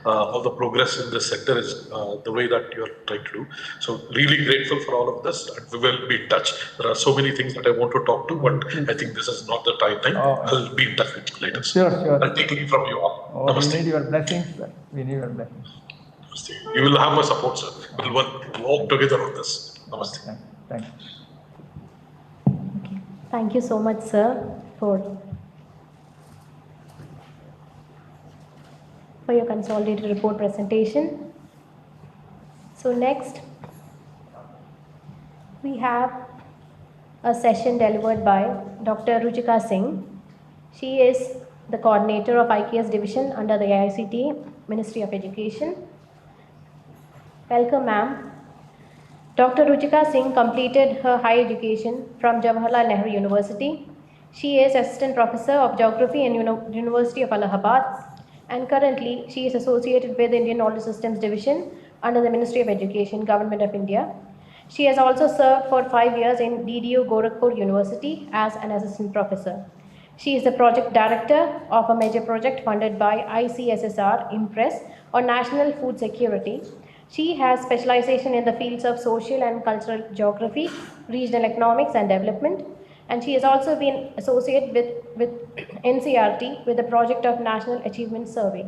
Speaker 4: how the progress in this sector is the way that you're trying to do. So really grateful for all of this, and we will be in touch. There are so many things that I want to talk to, but I think this is not the time. I'll be in touch with you later.
Speaker 3: Sure.
Speaker 4: I'll take leave from you all.
Speaker 3: We need your blessings, sir. We need your blessings.
Speaker 4: Namaste. You will have my support, sir. We'll walk together on this. Namaste.
Speaker 3: Thank you.
Speaker 5: Thank you so much, sir, for your consolidated report presentation. So next, we have a session delivered by Dr. Ruchika Singh. She is the coordinator of IKS division under the AICTE Ministry of Education. Welcome, ma'am. Dr. Ruchika Singh completed her higher education from Jawaharlal Nehru University. She is Assistant Professor of Geography in University of Allahabad, and currently she is associated with the Indian Knowledge Systems Division under the Ministry of Education, Government of India. She has also served for 5 years in DDU Gorakhpur University as an Assistant Professor. She is the Project Director of a major project funded by ICSSR IMPRESS on National Food Security. She has specialization in the fields of social and cultural geography, regional economics and development, and she has also been associated with NCRT with the project of National Achievement Survey.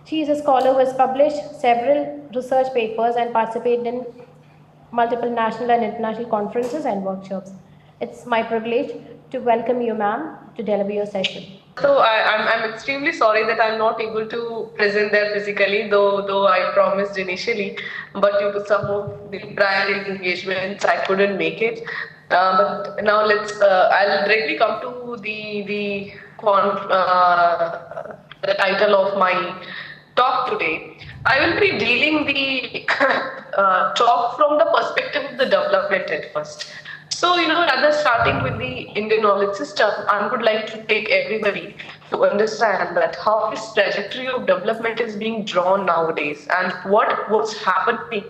Speaker 5: She is a scholar who has published several research papers and participated in multiple national and international conferences and workshops. It's my privilege to welcome you, ma'am, to deliver your session.
Speaker 6: So I'm extremely sorry that I'm not able to present there physically, though I promised initially, but due to some of the prior engagements, I couldn't make it. But now I'll directly come to the title of my talk today. I will be dealing the talk from the perspective of the development at first. So, rather starting with the Indian knowledge system, I would like to take everybody to understand that how this trajectory of development is being drawn nowadays and what's happening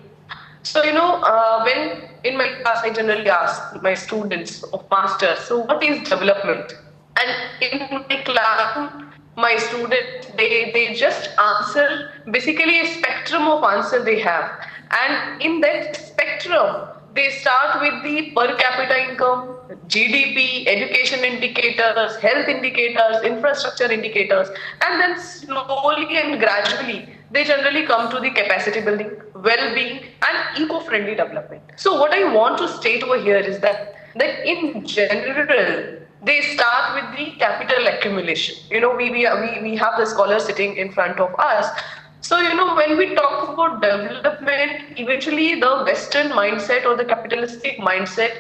Speaker 6: So, when in my class, I generally ask my students of masters, so what is development? And in my class, my students, they just answer basically a spectrum of answer they have. And in that spectrum, they start with the per capita income, GDP, education indicators, health indicators, infrastructure indicators, and then slowly and gradually they generally come to the capacity building, well-being, and eco-friendly development. So what I want to state over here is that in general, they start with the capital accumulation. We have the scholars sitting in front of us. So, when we talk about development, eventually the Western mindset or the capitalistic mindset,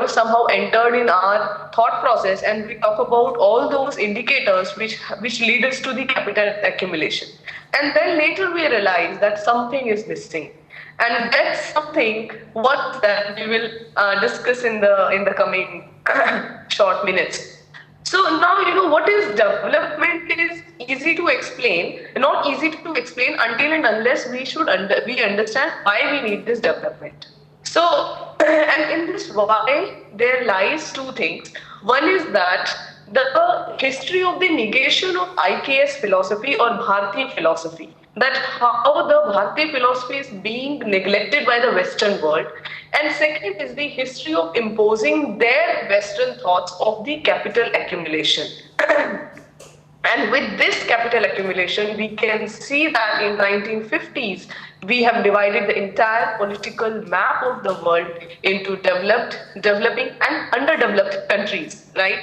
Speaker 6: somehow entered in our thought process, and we talk about all those indicators which lead us to the capital accumulation. And then later we realize that something is missing. And that's something what that we will discuss in the coming short minutes. So now, what is development is easy to explain, not easy to explain until and unless we understand why we need this development. So, and in this why, there lies two things. One is that the history of the negation of IKS philosophy or Bharatiya philosophy, that how the Bharatiya philosophy is being neglected by the Western world. And second is the history of imposing their Western thoughts of the capital accumulation. And with this capital accumulation, we can see that in 1950s, we have divided the entire political map of the world into developed, developing, and underdeveloped countries, right?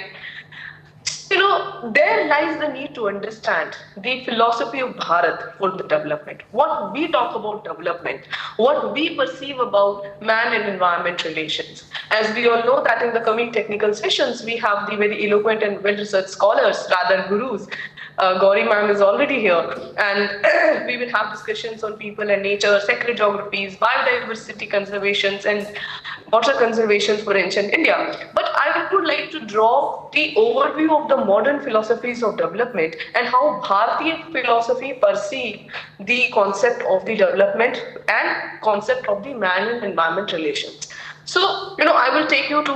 Speaker 6: There lies the need to understand the philosophy of Bharat for the development. What we talk about development, what we perceive about man and environment relations. As we all know that in the coming technical sessions, we have the very eloquent and well-researched scholars, rather gurus. Gauri ma'am is already here, and we will have discussions on people and nature, sacred geographies, biodiversity conservations, and water conservation for ancient India. But I would like to draw the overview of the modern philosophies of development and how Bharatiya philosophy perceive the concept of the development and concept of the man and environment relations. So, I will take you to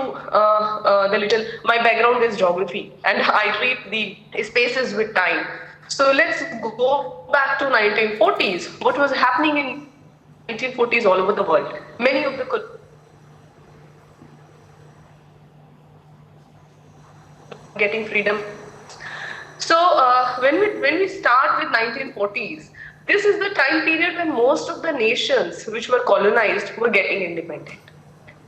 Speaker 6: my background is geography, and I treat the spaces with time. So let's go back to 1940s. What was happening in 1940s all over the world? Many of the getting freedom. So when we start with 1940s, this is the time period when most of the nations which were colonized were getting independent.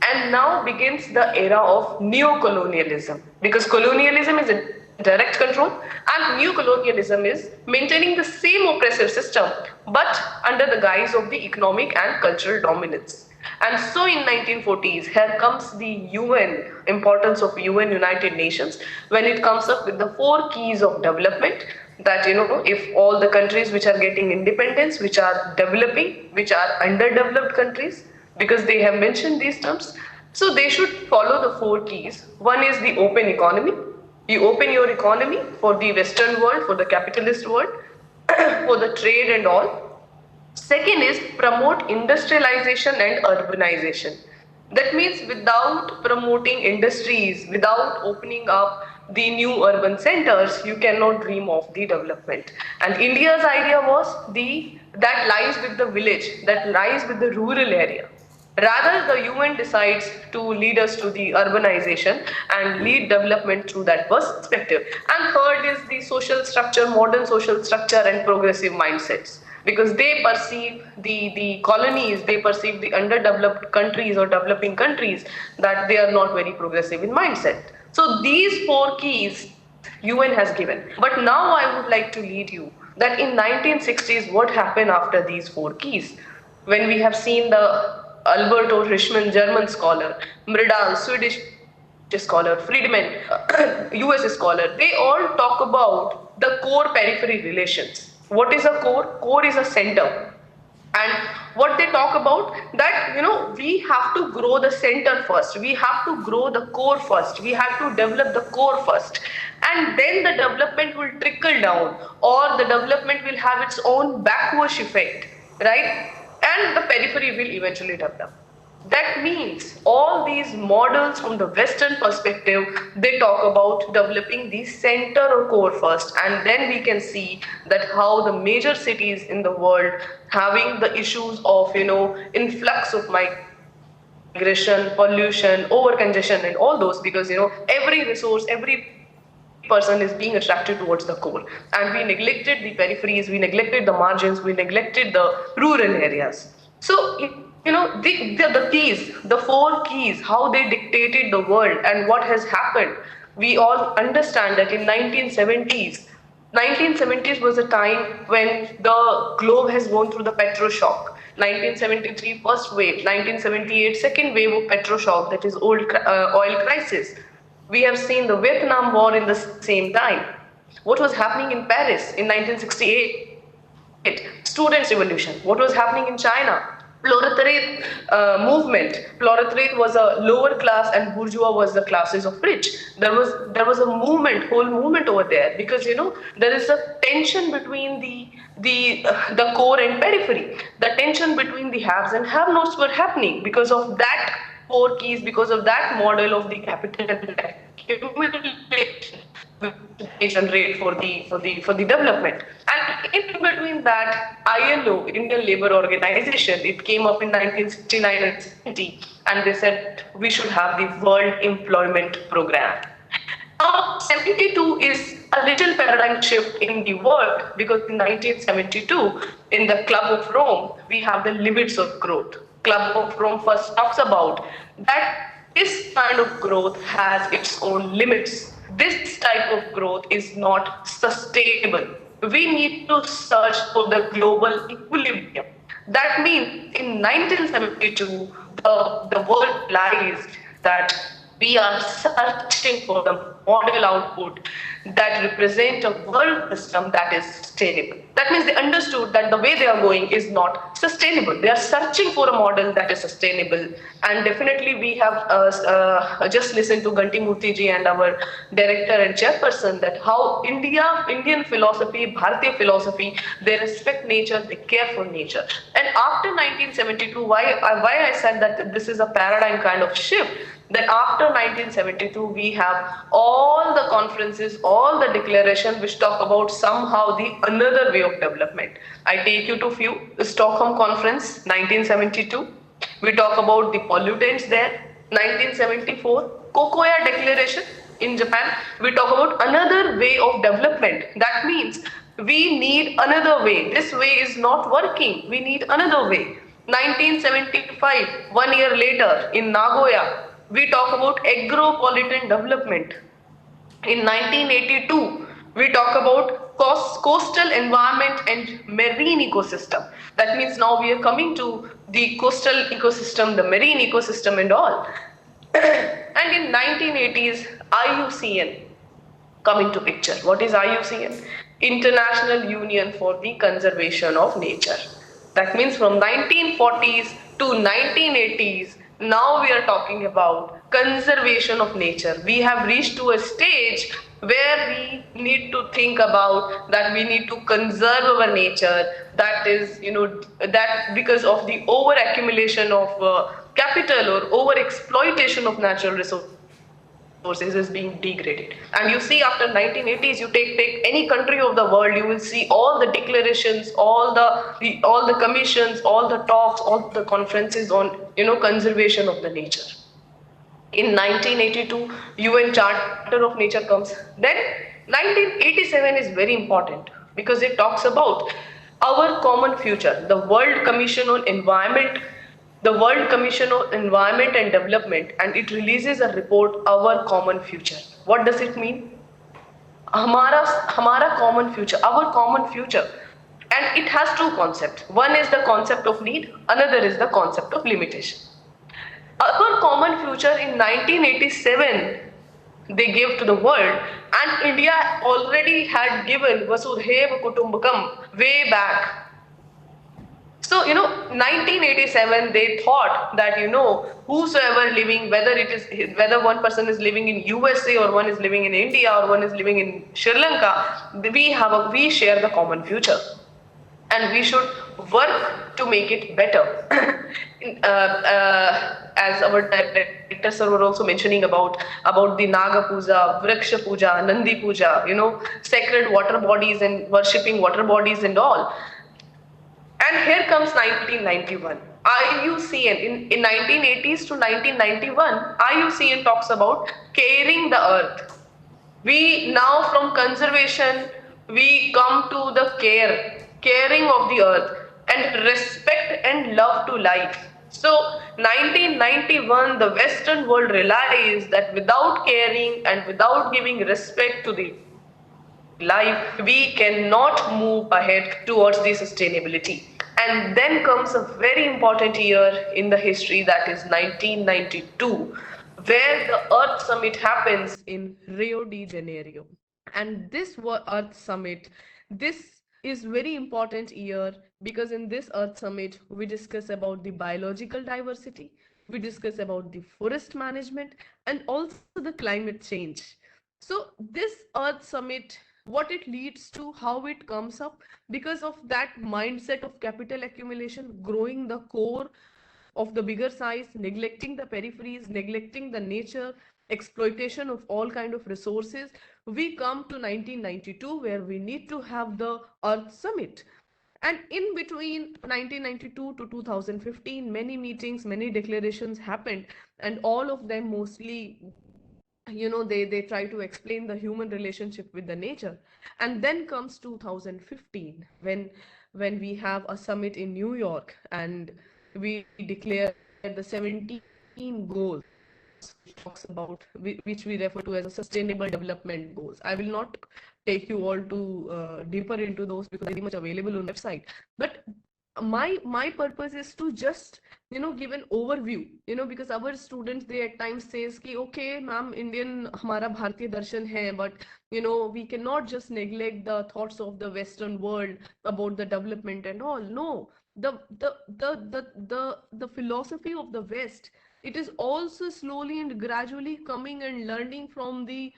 Speaker 6: And now begins the era of neo-colonialism, because colonialism is a direct control and neo-colonialism is maintaining the same oppressive system but under the guise of the economic and cultural dominance. And so in 1940s, here comes the UN, importance of UN, United Nations, when it comes up with the 4 keys of development, that if all the countries which are getting independence, which are developing, which are underdeveloped countries, because they have mentioned these terms, so they should follow the 4 keys. One is the open economy. You open your economy for the Western world, for the capitalist world, for the trade and all. Second is promote industrialization and urbanization. That means without promoting industries, without opening up the new urban centers, you cannot dream of the development. And India's idea was that lies with the village, that lies with the rural area. Rather, the UN decides to lead us to the urbanization and lead development through that perspective. And third is the social structure, modern social structure and progressive mindsets. Because they perceive the colonies, they perceive the underdeveloped countries or developing countries that they are not very progressive in mindset. So these 4 keys UN has given. But now I would like to lead you that in 1960s, what happened after these 4 keys? When we have seen the Alberto Hirschman, German scholar, Mridal, Swedish scholar, Friedman, US scholar, they all talk about the core periphery relations. What is a core? Core is a center. And what they talk about that, we have to grow the center first. We have to grow the core first. We have to develop the core first. And then the development will trickle down, or the development will have its own backwash effect, right? and the periphery will eventually develop. That means all these models from the Western perspective, they talk about developing the center or core first, and then we can see that how the major cities in the world having the issues of influx of migration, pollution, over congestion, and all those, because every resource, every person is being attracted towards the core, and we neglected the peripheries, we neglected the margins, we neglected the rural areas. So the keys, the four keys, how they dictated the world and what has happened. We all understand that in 1970s was a time when the globe has gone through the petro shock. 1973 first wave, 1978 second wave of petro shock, that is oil crisis. We have seen the Vietnam War in the same time. What was happening in Paris in 1968? Students' revolution. What was happening in China? Proletariat movement. Proletariat was a lower class and bourgeois was the classes of rich. There was a movement, whole movement over there, because there is a tension between the core and periphery. The tension between the haves and have-nots were happening because of that four keys, because of that model of the capital accumulation generate for the development. And in between that, ILO, Indian Labour Organization, it came up in 1969 and 70, and they said we should have the World Employment Program. Now, 72 is a little paradigm shift in the world, because in 1972, in the Club of Rome, we have the limits of growth. Club of Rome first talks about that this kind of growth has its own limits. This type of growth is not sustainable. We need to search for the global equilibrium. That means in 1972, the world realized that we are searching for the model output that represent a world system that is sustainable. That means they understood that the way they are going is not sustainable. They are searching for a model that is sustainable. And definitely we have just listened to Ganti Murthy ji and our director and chairperson, that how Indian philosophy, Bharatiya philosophy, they respect nature, they care for nature. And after 1972, why I said that this is a paradigm kind of shift, that after 1972, we have all the conferences, all the declarations which talk about somehow the another way of development. I take you to a few. The Stockholm Conference, 1972. We talk about the pollutants there. 1974, Kokoya Declaration in Japan. We talk about another way of development. That means we need another way. This way is not working. We need another way. 1975, 1 year later, in Nagoya, we talk about agropolitan development. In 1982, we talk about coastal environment and marine ecosystem. That means now we are coming to the coastal ecosystem, the marine ecosystem and all. And in 1980s, IUCN come into picture. What is IUCN? International Union for the Conservation of Nature. That means from 1940s to 1980s, now we are talking about conservation of nature. We have reached to a stage where we need to think about that we need to conserve our nature. That is, that because of the over accumulation of capital or over exploitation of natural resources is being degraded. And you see, after 1980s, you take any country of the world, you will see all the declarations, all the commissions, all the talks, all the conferences on conservation of the nature. In 1982, UN Charter of Nature comes. Then 1987 is very important because it talks about our common future. The World Commission on Environment and Development, and it releases a report, Our Common Future. What does it mean? Hamara common future, our common future. And it has two concepts. One is the concept of need, another is the concept of limitation. Our common future in 1987, they gave to the world, and India already had given Vasudhaiva Kutumbakam way back. So, 1987, they thought that, whosoever living, whether one person is living in USA or one is living in India or one is living in Sri Lanka, we share the common future. and we should work to make it better. As our director sir were also mentioning about the Naga Puja, Vriksha Puja, Nandi Puja, sacred water bodies and worshipping water bodies and all. And here comes 1991. IUCN in 1980s to 1991, IUCN talks about caring the earth. We now from conservation, we come to the caring of the earth and respect and love to life. So 1991, the Western world realized that without caring and without giving respect to the life, we cannot move ahead towards the sustainability. And then comes a very important year in the history, that is 1992, where the Earth Summit happens in Rio de Janeiro. And this Earth Summit, this is very important year because in this Earth Summit, we discuss about the biological diversity, we discuss about the forest management, and also the climate change. So this Earth Summit, what it leads to, how it comes up, because of that mindset of capital accumulation, growing the core of the bigger size, neglecting the peripheries, neglecting the nature, exploitation of all kind of resources, we come to 1992 where we need to have the Earth Summit. And in between 1992 to 2015, many meetings, many declarations happened, and all of them mostly, they try to explain the human relationship with the nature. And then comes 2015, when we have a summit in New York, and we declare the 17 goals, which talks about, which we refer to as a sustainable development goals. I will not take you all to deeper into those because they're very much available on the website, but my purpose is to just give an overview, because our students, they at times says ki okay ma'am, Indian hamara bharatiya darshan hai, but we cannot just neglect the thoughts of the Western world about the development and all. No, the philosophy of the West, it is also slowly and gradually coming and learning from the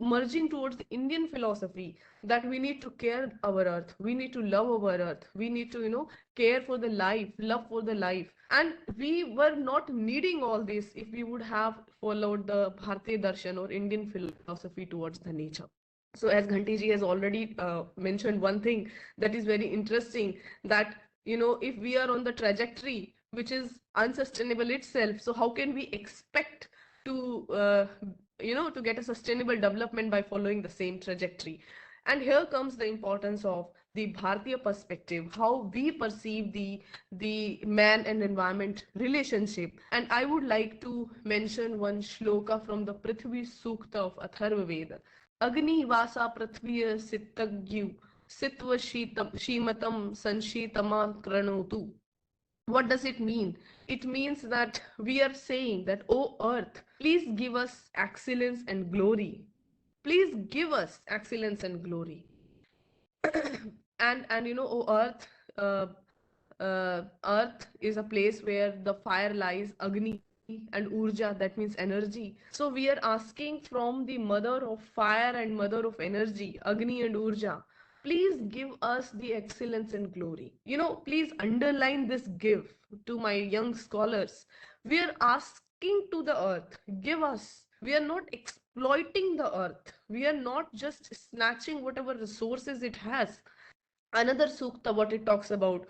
Speaker 6: merging towards the Indian philosophy, that we need to care our earth, we need to love our earth, we need to care for the life, love for the life. And we were not needing all this if we would have followed the Bharatiya darshan or Indian philosophy towards the nature. So as Ghanti ji has already mentioned one thing that is very interesting, that if we are on the trajectory which is unsustainable itself, so how can we expect to to get a sustainable development by following the same trajectory? And here comes the importance of the Bharatiya perspective, how we perceive the man and environment relationship. And I would like to mention one shloka from the Prithvi Sukta of Atharva Veda. Agni Vasa Prithviya Sittagyu Sitva Shimatam Sanshitama Kranotu. What does it mean? It means that we are saying that, oh earth, please give us excellence and glory. Please give us excellence and glory. and oh earth, earth is a place where the fire lies, Agni, and Urja, that means energy. So we are asking from the mother of fire and mother of energy, Agni and Urja, please give us the excellence and glory. Please underline this give to my young scholars. We are asking to the earth, give us. We are not exploiting the earth. We are not just snatching whatever resources it has. Another sukta, what it talks about,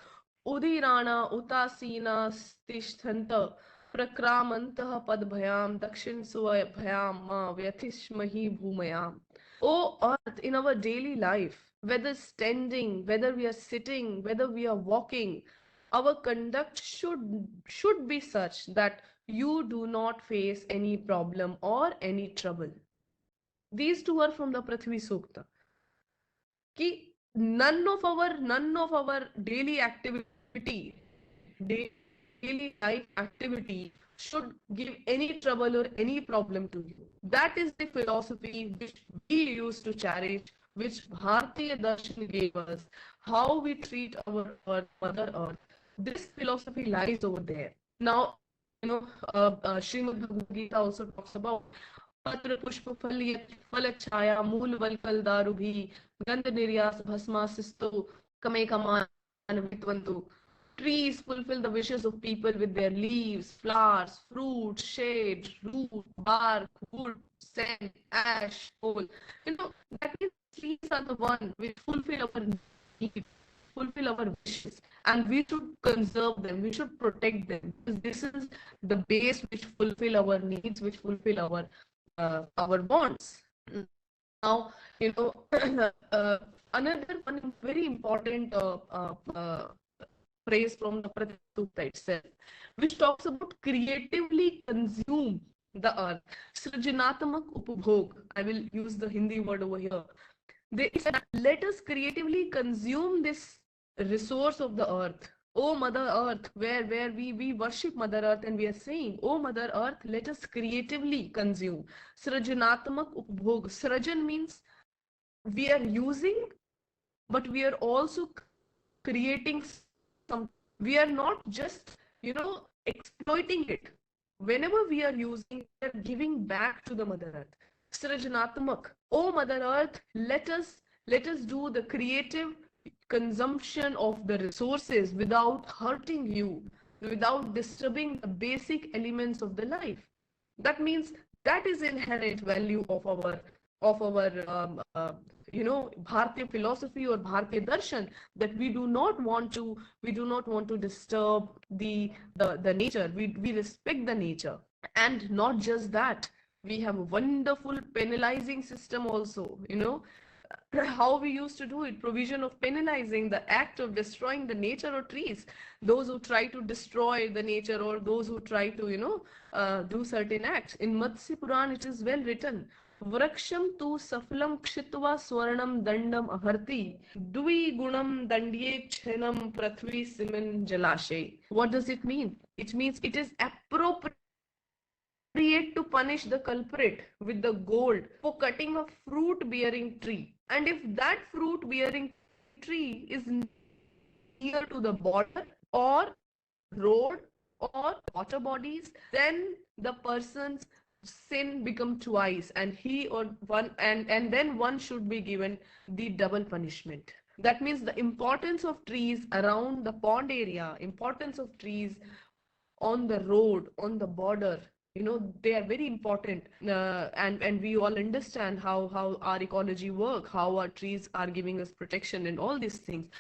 Speaker 6: Udirana utasina tishtanta prakramantah padbhayam dakshin suabhyam ma vyatishmahi bhumayam. Oh earth, in our daily life, whether standing, whether we are sitting, whether we are walking, our conduct should be such that you do not face any problem or any trouble. These two are from the Prithvi Sukta. Ki none of our daily activity, daily life activity should give any trouble or any problem to you. That is the philosophy which we used to cherish, which Bharatiya Darshan gave us, how we treat our earth, Mother Earth. This philosophy lies over there. Now, Srimad Bhagavad Gita also talks about पत्र पुष्प फल छाया मूल वल फल दारु भी गंध निर्यास भस्मासिस्तो Kame kaman vitvantu. Trees fulfill the wishes of people with their leaves, flowers, fruit, shade, root, bark, wood, stem, ash, coal. That means trees are the one which fulfill our needs, fulfill our wishes, and we should conserve them, we should protect them, because this is the base which fulfill our needs, which fulfill our wants. Now, another one very important phrase from the Pratisukta itself, which talks about creatively consume the earth. Srijnatmak upbhog. I will use the Hindi word over here. They said, let us creatively consume this resource of the earth. Oh Mother Earth, where we worship Mother Earth and we are saying, oh Mother Earth, let us creatively consume. Srijnatmak upbhog. Srajan means we are using, but we are also creating some. We are not just, exploiting it. Whenever we are using, we are giving back to the Mother Earth. Srijnatmak. Oh Mother Earth, let us do the creative consumption of the resources without hurting you, without disturbing the basic elements of the life. That means that is inherent value of our Bharatiya philosophy or Bharatiya darshan, that we do not want to disturb the nature. We respect the nature. And not just that, we have a wonderful penalizing system also, how we used to do it, provision of penalizing the act of destroying the nature or trees, those who try to destroy the nature, or those who try to do certain acts. In Matsya Puran it is well written, Vraksham tu safalam kshitva swarnam dandam aharti dui gunam dandye chenam prathvi siman jalashe. What does it mean? It means it is appropriate to punish the culprit with the gold for cutting a fruit bearing tree. And if that fruit bearing tree is near to the border or road or water bodies, then the person's sin become twice, and he or one and then one should be given the double punishment. That means the importance of trees around the pond area, importance of trees on the road, on the border, they are very important. And we all understand how our ecology work, how our trees are giving us protection and all these things.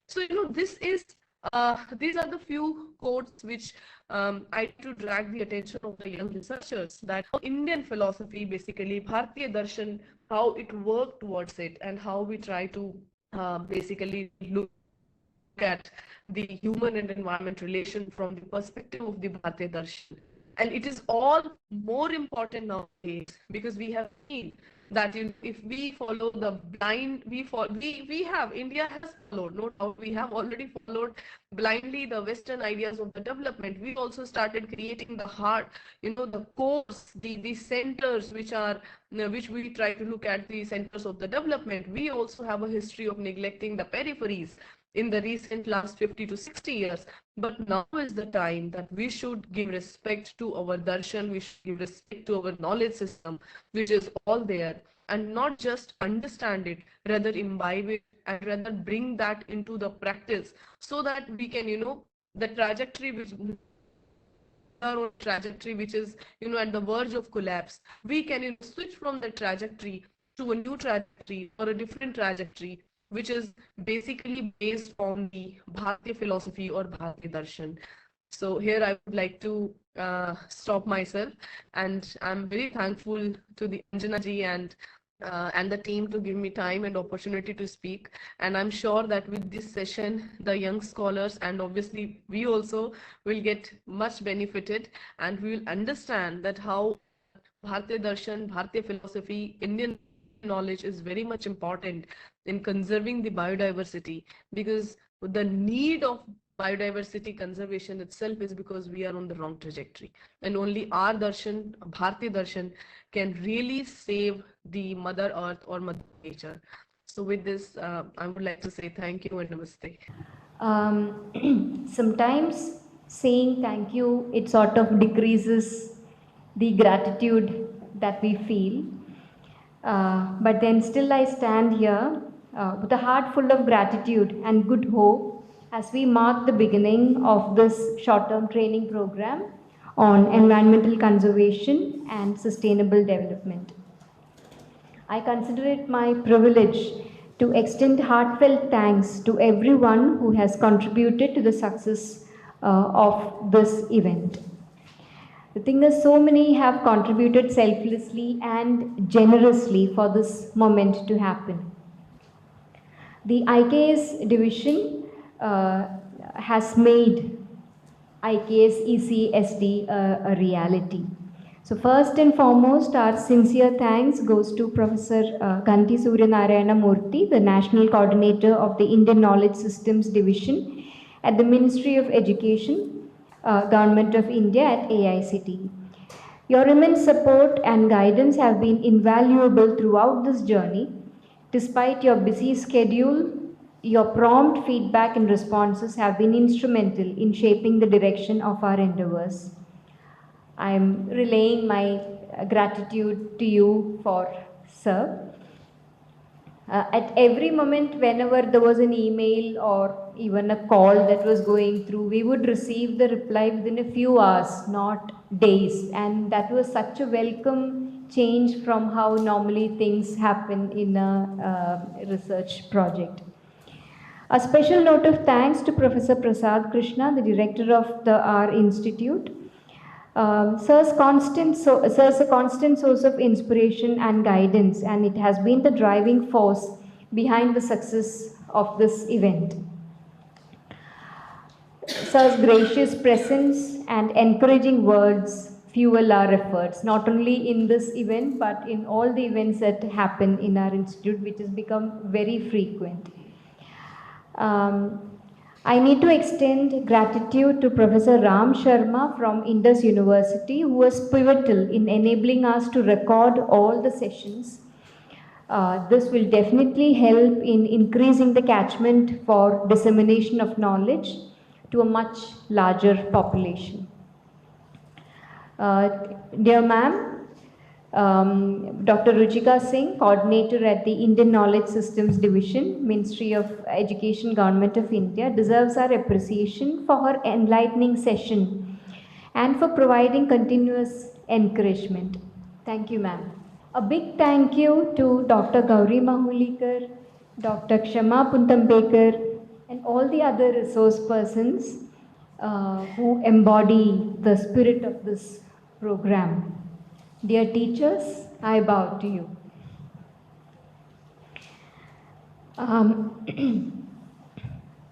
Speaker 6: So these are the few quotes which I to drag the attention of the young researchers, that Indian philosophy, basically Bharatiya darshan, how it worked towards it, and how we try to basically look at the human and environment relation from the perspective of the Bharatiya darshan. And it is all more important nowadays, because we have seen that if we follow the blind, India has followed, no doubt, we have already followed blindly the Western ideas of the development. We also started creating the heart, the cores, the centers which we try to look at, the centers of the development. We also have a history of neglecting the peripheries in the recent last 50 to 60 years. But now is the time that we should give respect to our darshan, we should give respect to our knowledge system, which is all there, and not just understand it, rather imbibe it, and rather bring that into the practice, so that we can, the trajectory which is at the verge of collapse, we can switch from the trajectory to a new trajectory or a different trajectory, which is basically based on the Bharatiya philosophy or Bharatiya darshan. So here I would like to stop myself, and I'm very thankful to the Anjana ji and the team to give me time and opportunity to speak. And I'm sure that with this session, the young scholars and obviously we also will get much benefited, and we will understand that how Bharatiya darshan, Bharatiya philosophy, Indian knowledge is very much important in conserving the biodiversity, because the need of biodiversity conservation itself is because we are on the wrong trajectory, and only our darshan, Bharatiya darshan, can really save the Mother Earth or Mother Nature. So with this, I would like to say thank you and namaste.
Speaker 1: Sometimes saying thank you, it sort of decreases the gratitude that we feel. But then still I stand here with a heart full of gratitude and good hope as we mark the beginning of this short-term training program on environmental conservation and sustainable development. I consider it my privilege to extend heartfelt thanks to everyone who has contributed to the success of this event. The thing is, so many have contributed selflessly and generously for this moment to happen. The IKS division has made IKS ECSD a reality. So first and foremost, our sincere thanks goes to Professor Ganti Suryanarayana Murthy, the National Coordinator of the Indian Knowledge Systems Division at the Ministry of Education, Government of India at AICTE. Your immense support and guidance have been invaluable throughout this journey. Despite your busy schedule, your prompt feedback and responses have been instrumental in shaping the direction of our endeavors. I am relaying my gratitude to you for, sir. At every moment, whenever there was an email or even a call that was going through, we would receive the reply within a few hours, not days. And that was such a welcome change from how normally things happen in a research project. A special note of thanks to Professor Prasad Krishna, the director of our institute. Sir's a constant source of inspiration and guidance, and it has been the driving force behind the success of this event. Sir's gracious presence and encouraging words fuel our efforts, not only in this event, but in all the events that happen in our institute, which has become very frequent. I need to extend gratitude to Professor Ram Sharma from Indus University, who was pivotal in enabling us to record all the sessions. This will definitely help in increasing the catchment for dissemination of knowledge to a much larger population. Dear ma'am, Dr. Ruchika Singh, coordinator at the Indian Knowledge Systems Division, Ministry of Education, Government of India, deserves our appreciation for her enlightening session and for providing continuous encouragement. Thank you, ma'am. A big thank you to Dr. Gauri Mahulikar, Dr. Kshama Puntambekar, and all the other resource persons who embody the spirit of this program. Dear teachers, I bow to you.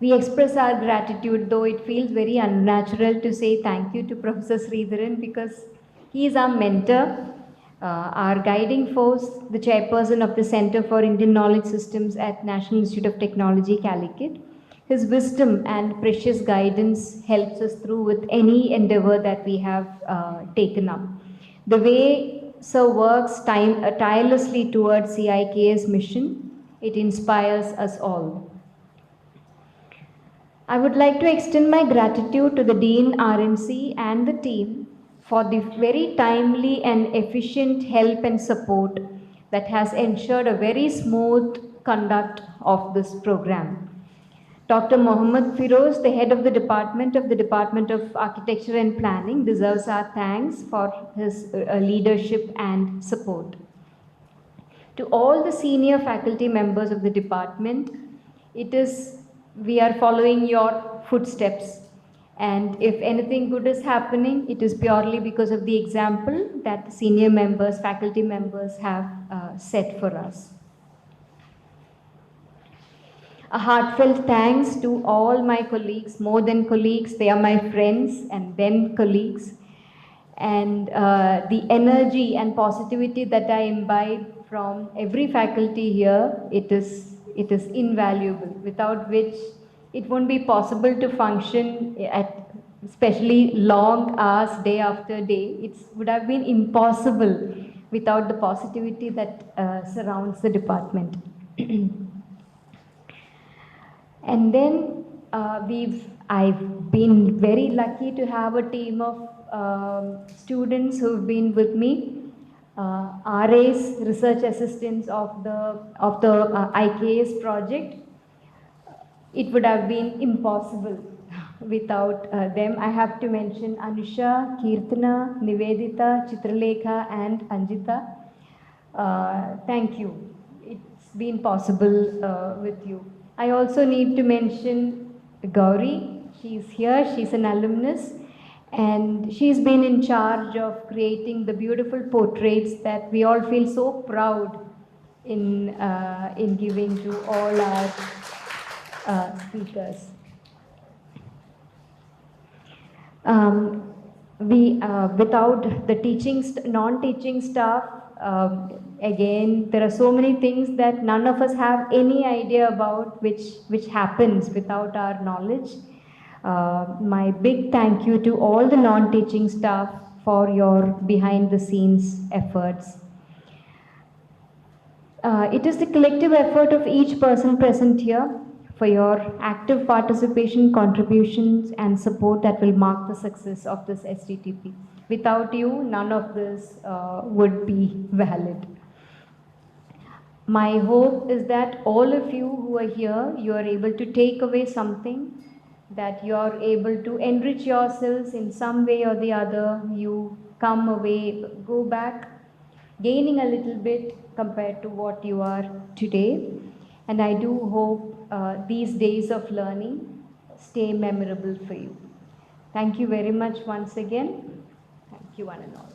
Speaker 1: We express our gratitude, though it feels very unnatural to say thank you to Professor Sridharan because he is our mentor, our guiding force, the chairperson of the Center for Indian Knowledge Systems at National Institute of Technology Calicut. His wisdom and precious guidance helps us through with any endeavor that we have taken up. The way Sir works tirelessly towards the IKS mission, it inspires us all. I would like to extend my gratitude to the Dean RNC and the team for the very timely and efficient help and support that has ensured a very smooth conduct of this program. Dr. Mohammad Firoz, the head of the Department of Architecture and Planning, deserves our thanks for his leadership and support. To all the senior faculty members of the department, we are following your footsteps. And if anything good is happening, it is purely because of the example that the senior members, faculty members have set for us. A heartfelt thanks to all my colleagues, more than colleagues, they are my friends and then colleagues. And the energy and positivity that I imbibe from every faculty here, it is invaluable, without which it won't be possible to function at especially long hours, day after day. It would have been impossible without the positivity that surrounds the department. And then I've been very lucky to have a team of students who've been with me RAs, research assistants of the IKS project. It would have been impossible without them. I have to mention Anusha, Kirtana, Nivedita, Chitralekha and Anjita. Thank you. It's been possible with you. I also need to mention Gauri. She's here. She's an alumnus. And she's been in charge of creating the beautiful portraits that we all feel so proud in giving to all our speakers. Without the non-teaching staff, again, there are so many things that none of us have any idea about, which happens without our knowledge. My big thank you to all the non-teaching staff for your behind-the-scenes efforts. It is the collective effort of each person present here for your active participation, contributions, and support that will mark the success of this STTP. Without you, none of this would be valid. My hope is that all of you who are here, you are able to take away something, that you are able to enrich yourselves in some way or the other. You come away, go back, gaining a little bit compared to what you are today. And I do hope these days of learning stay memorable for you. Thank you very much once again. Thank you one and all.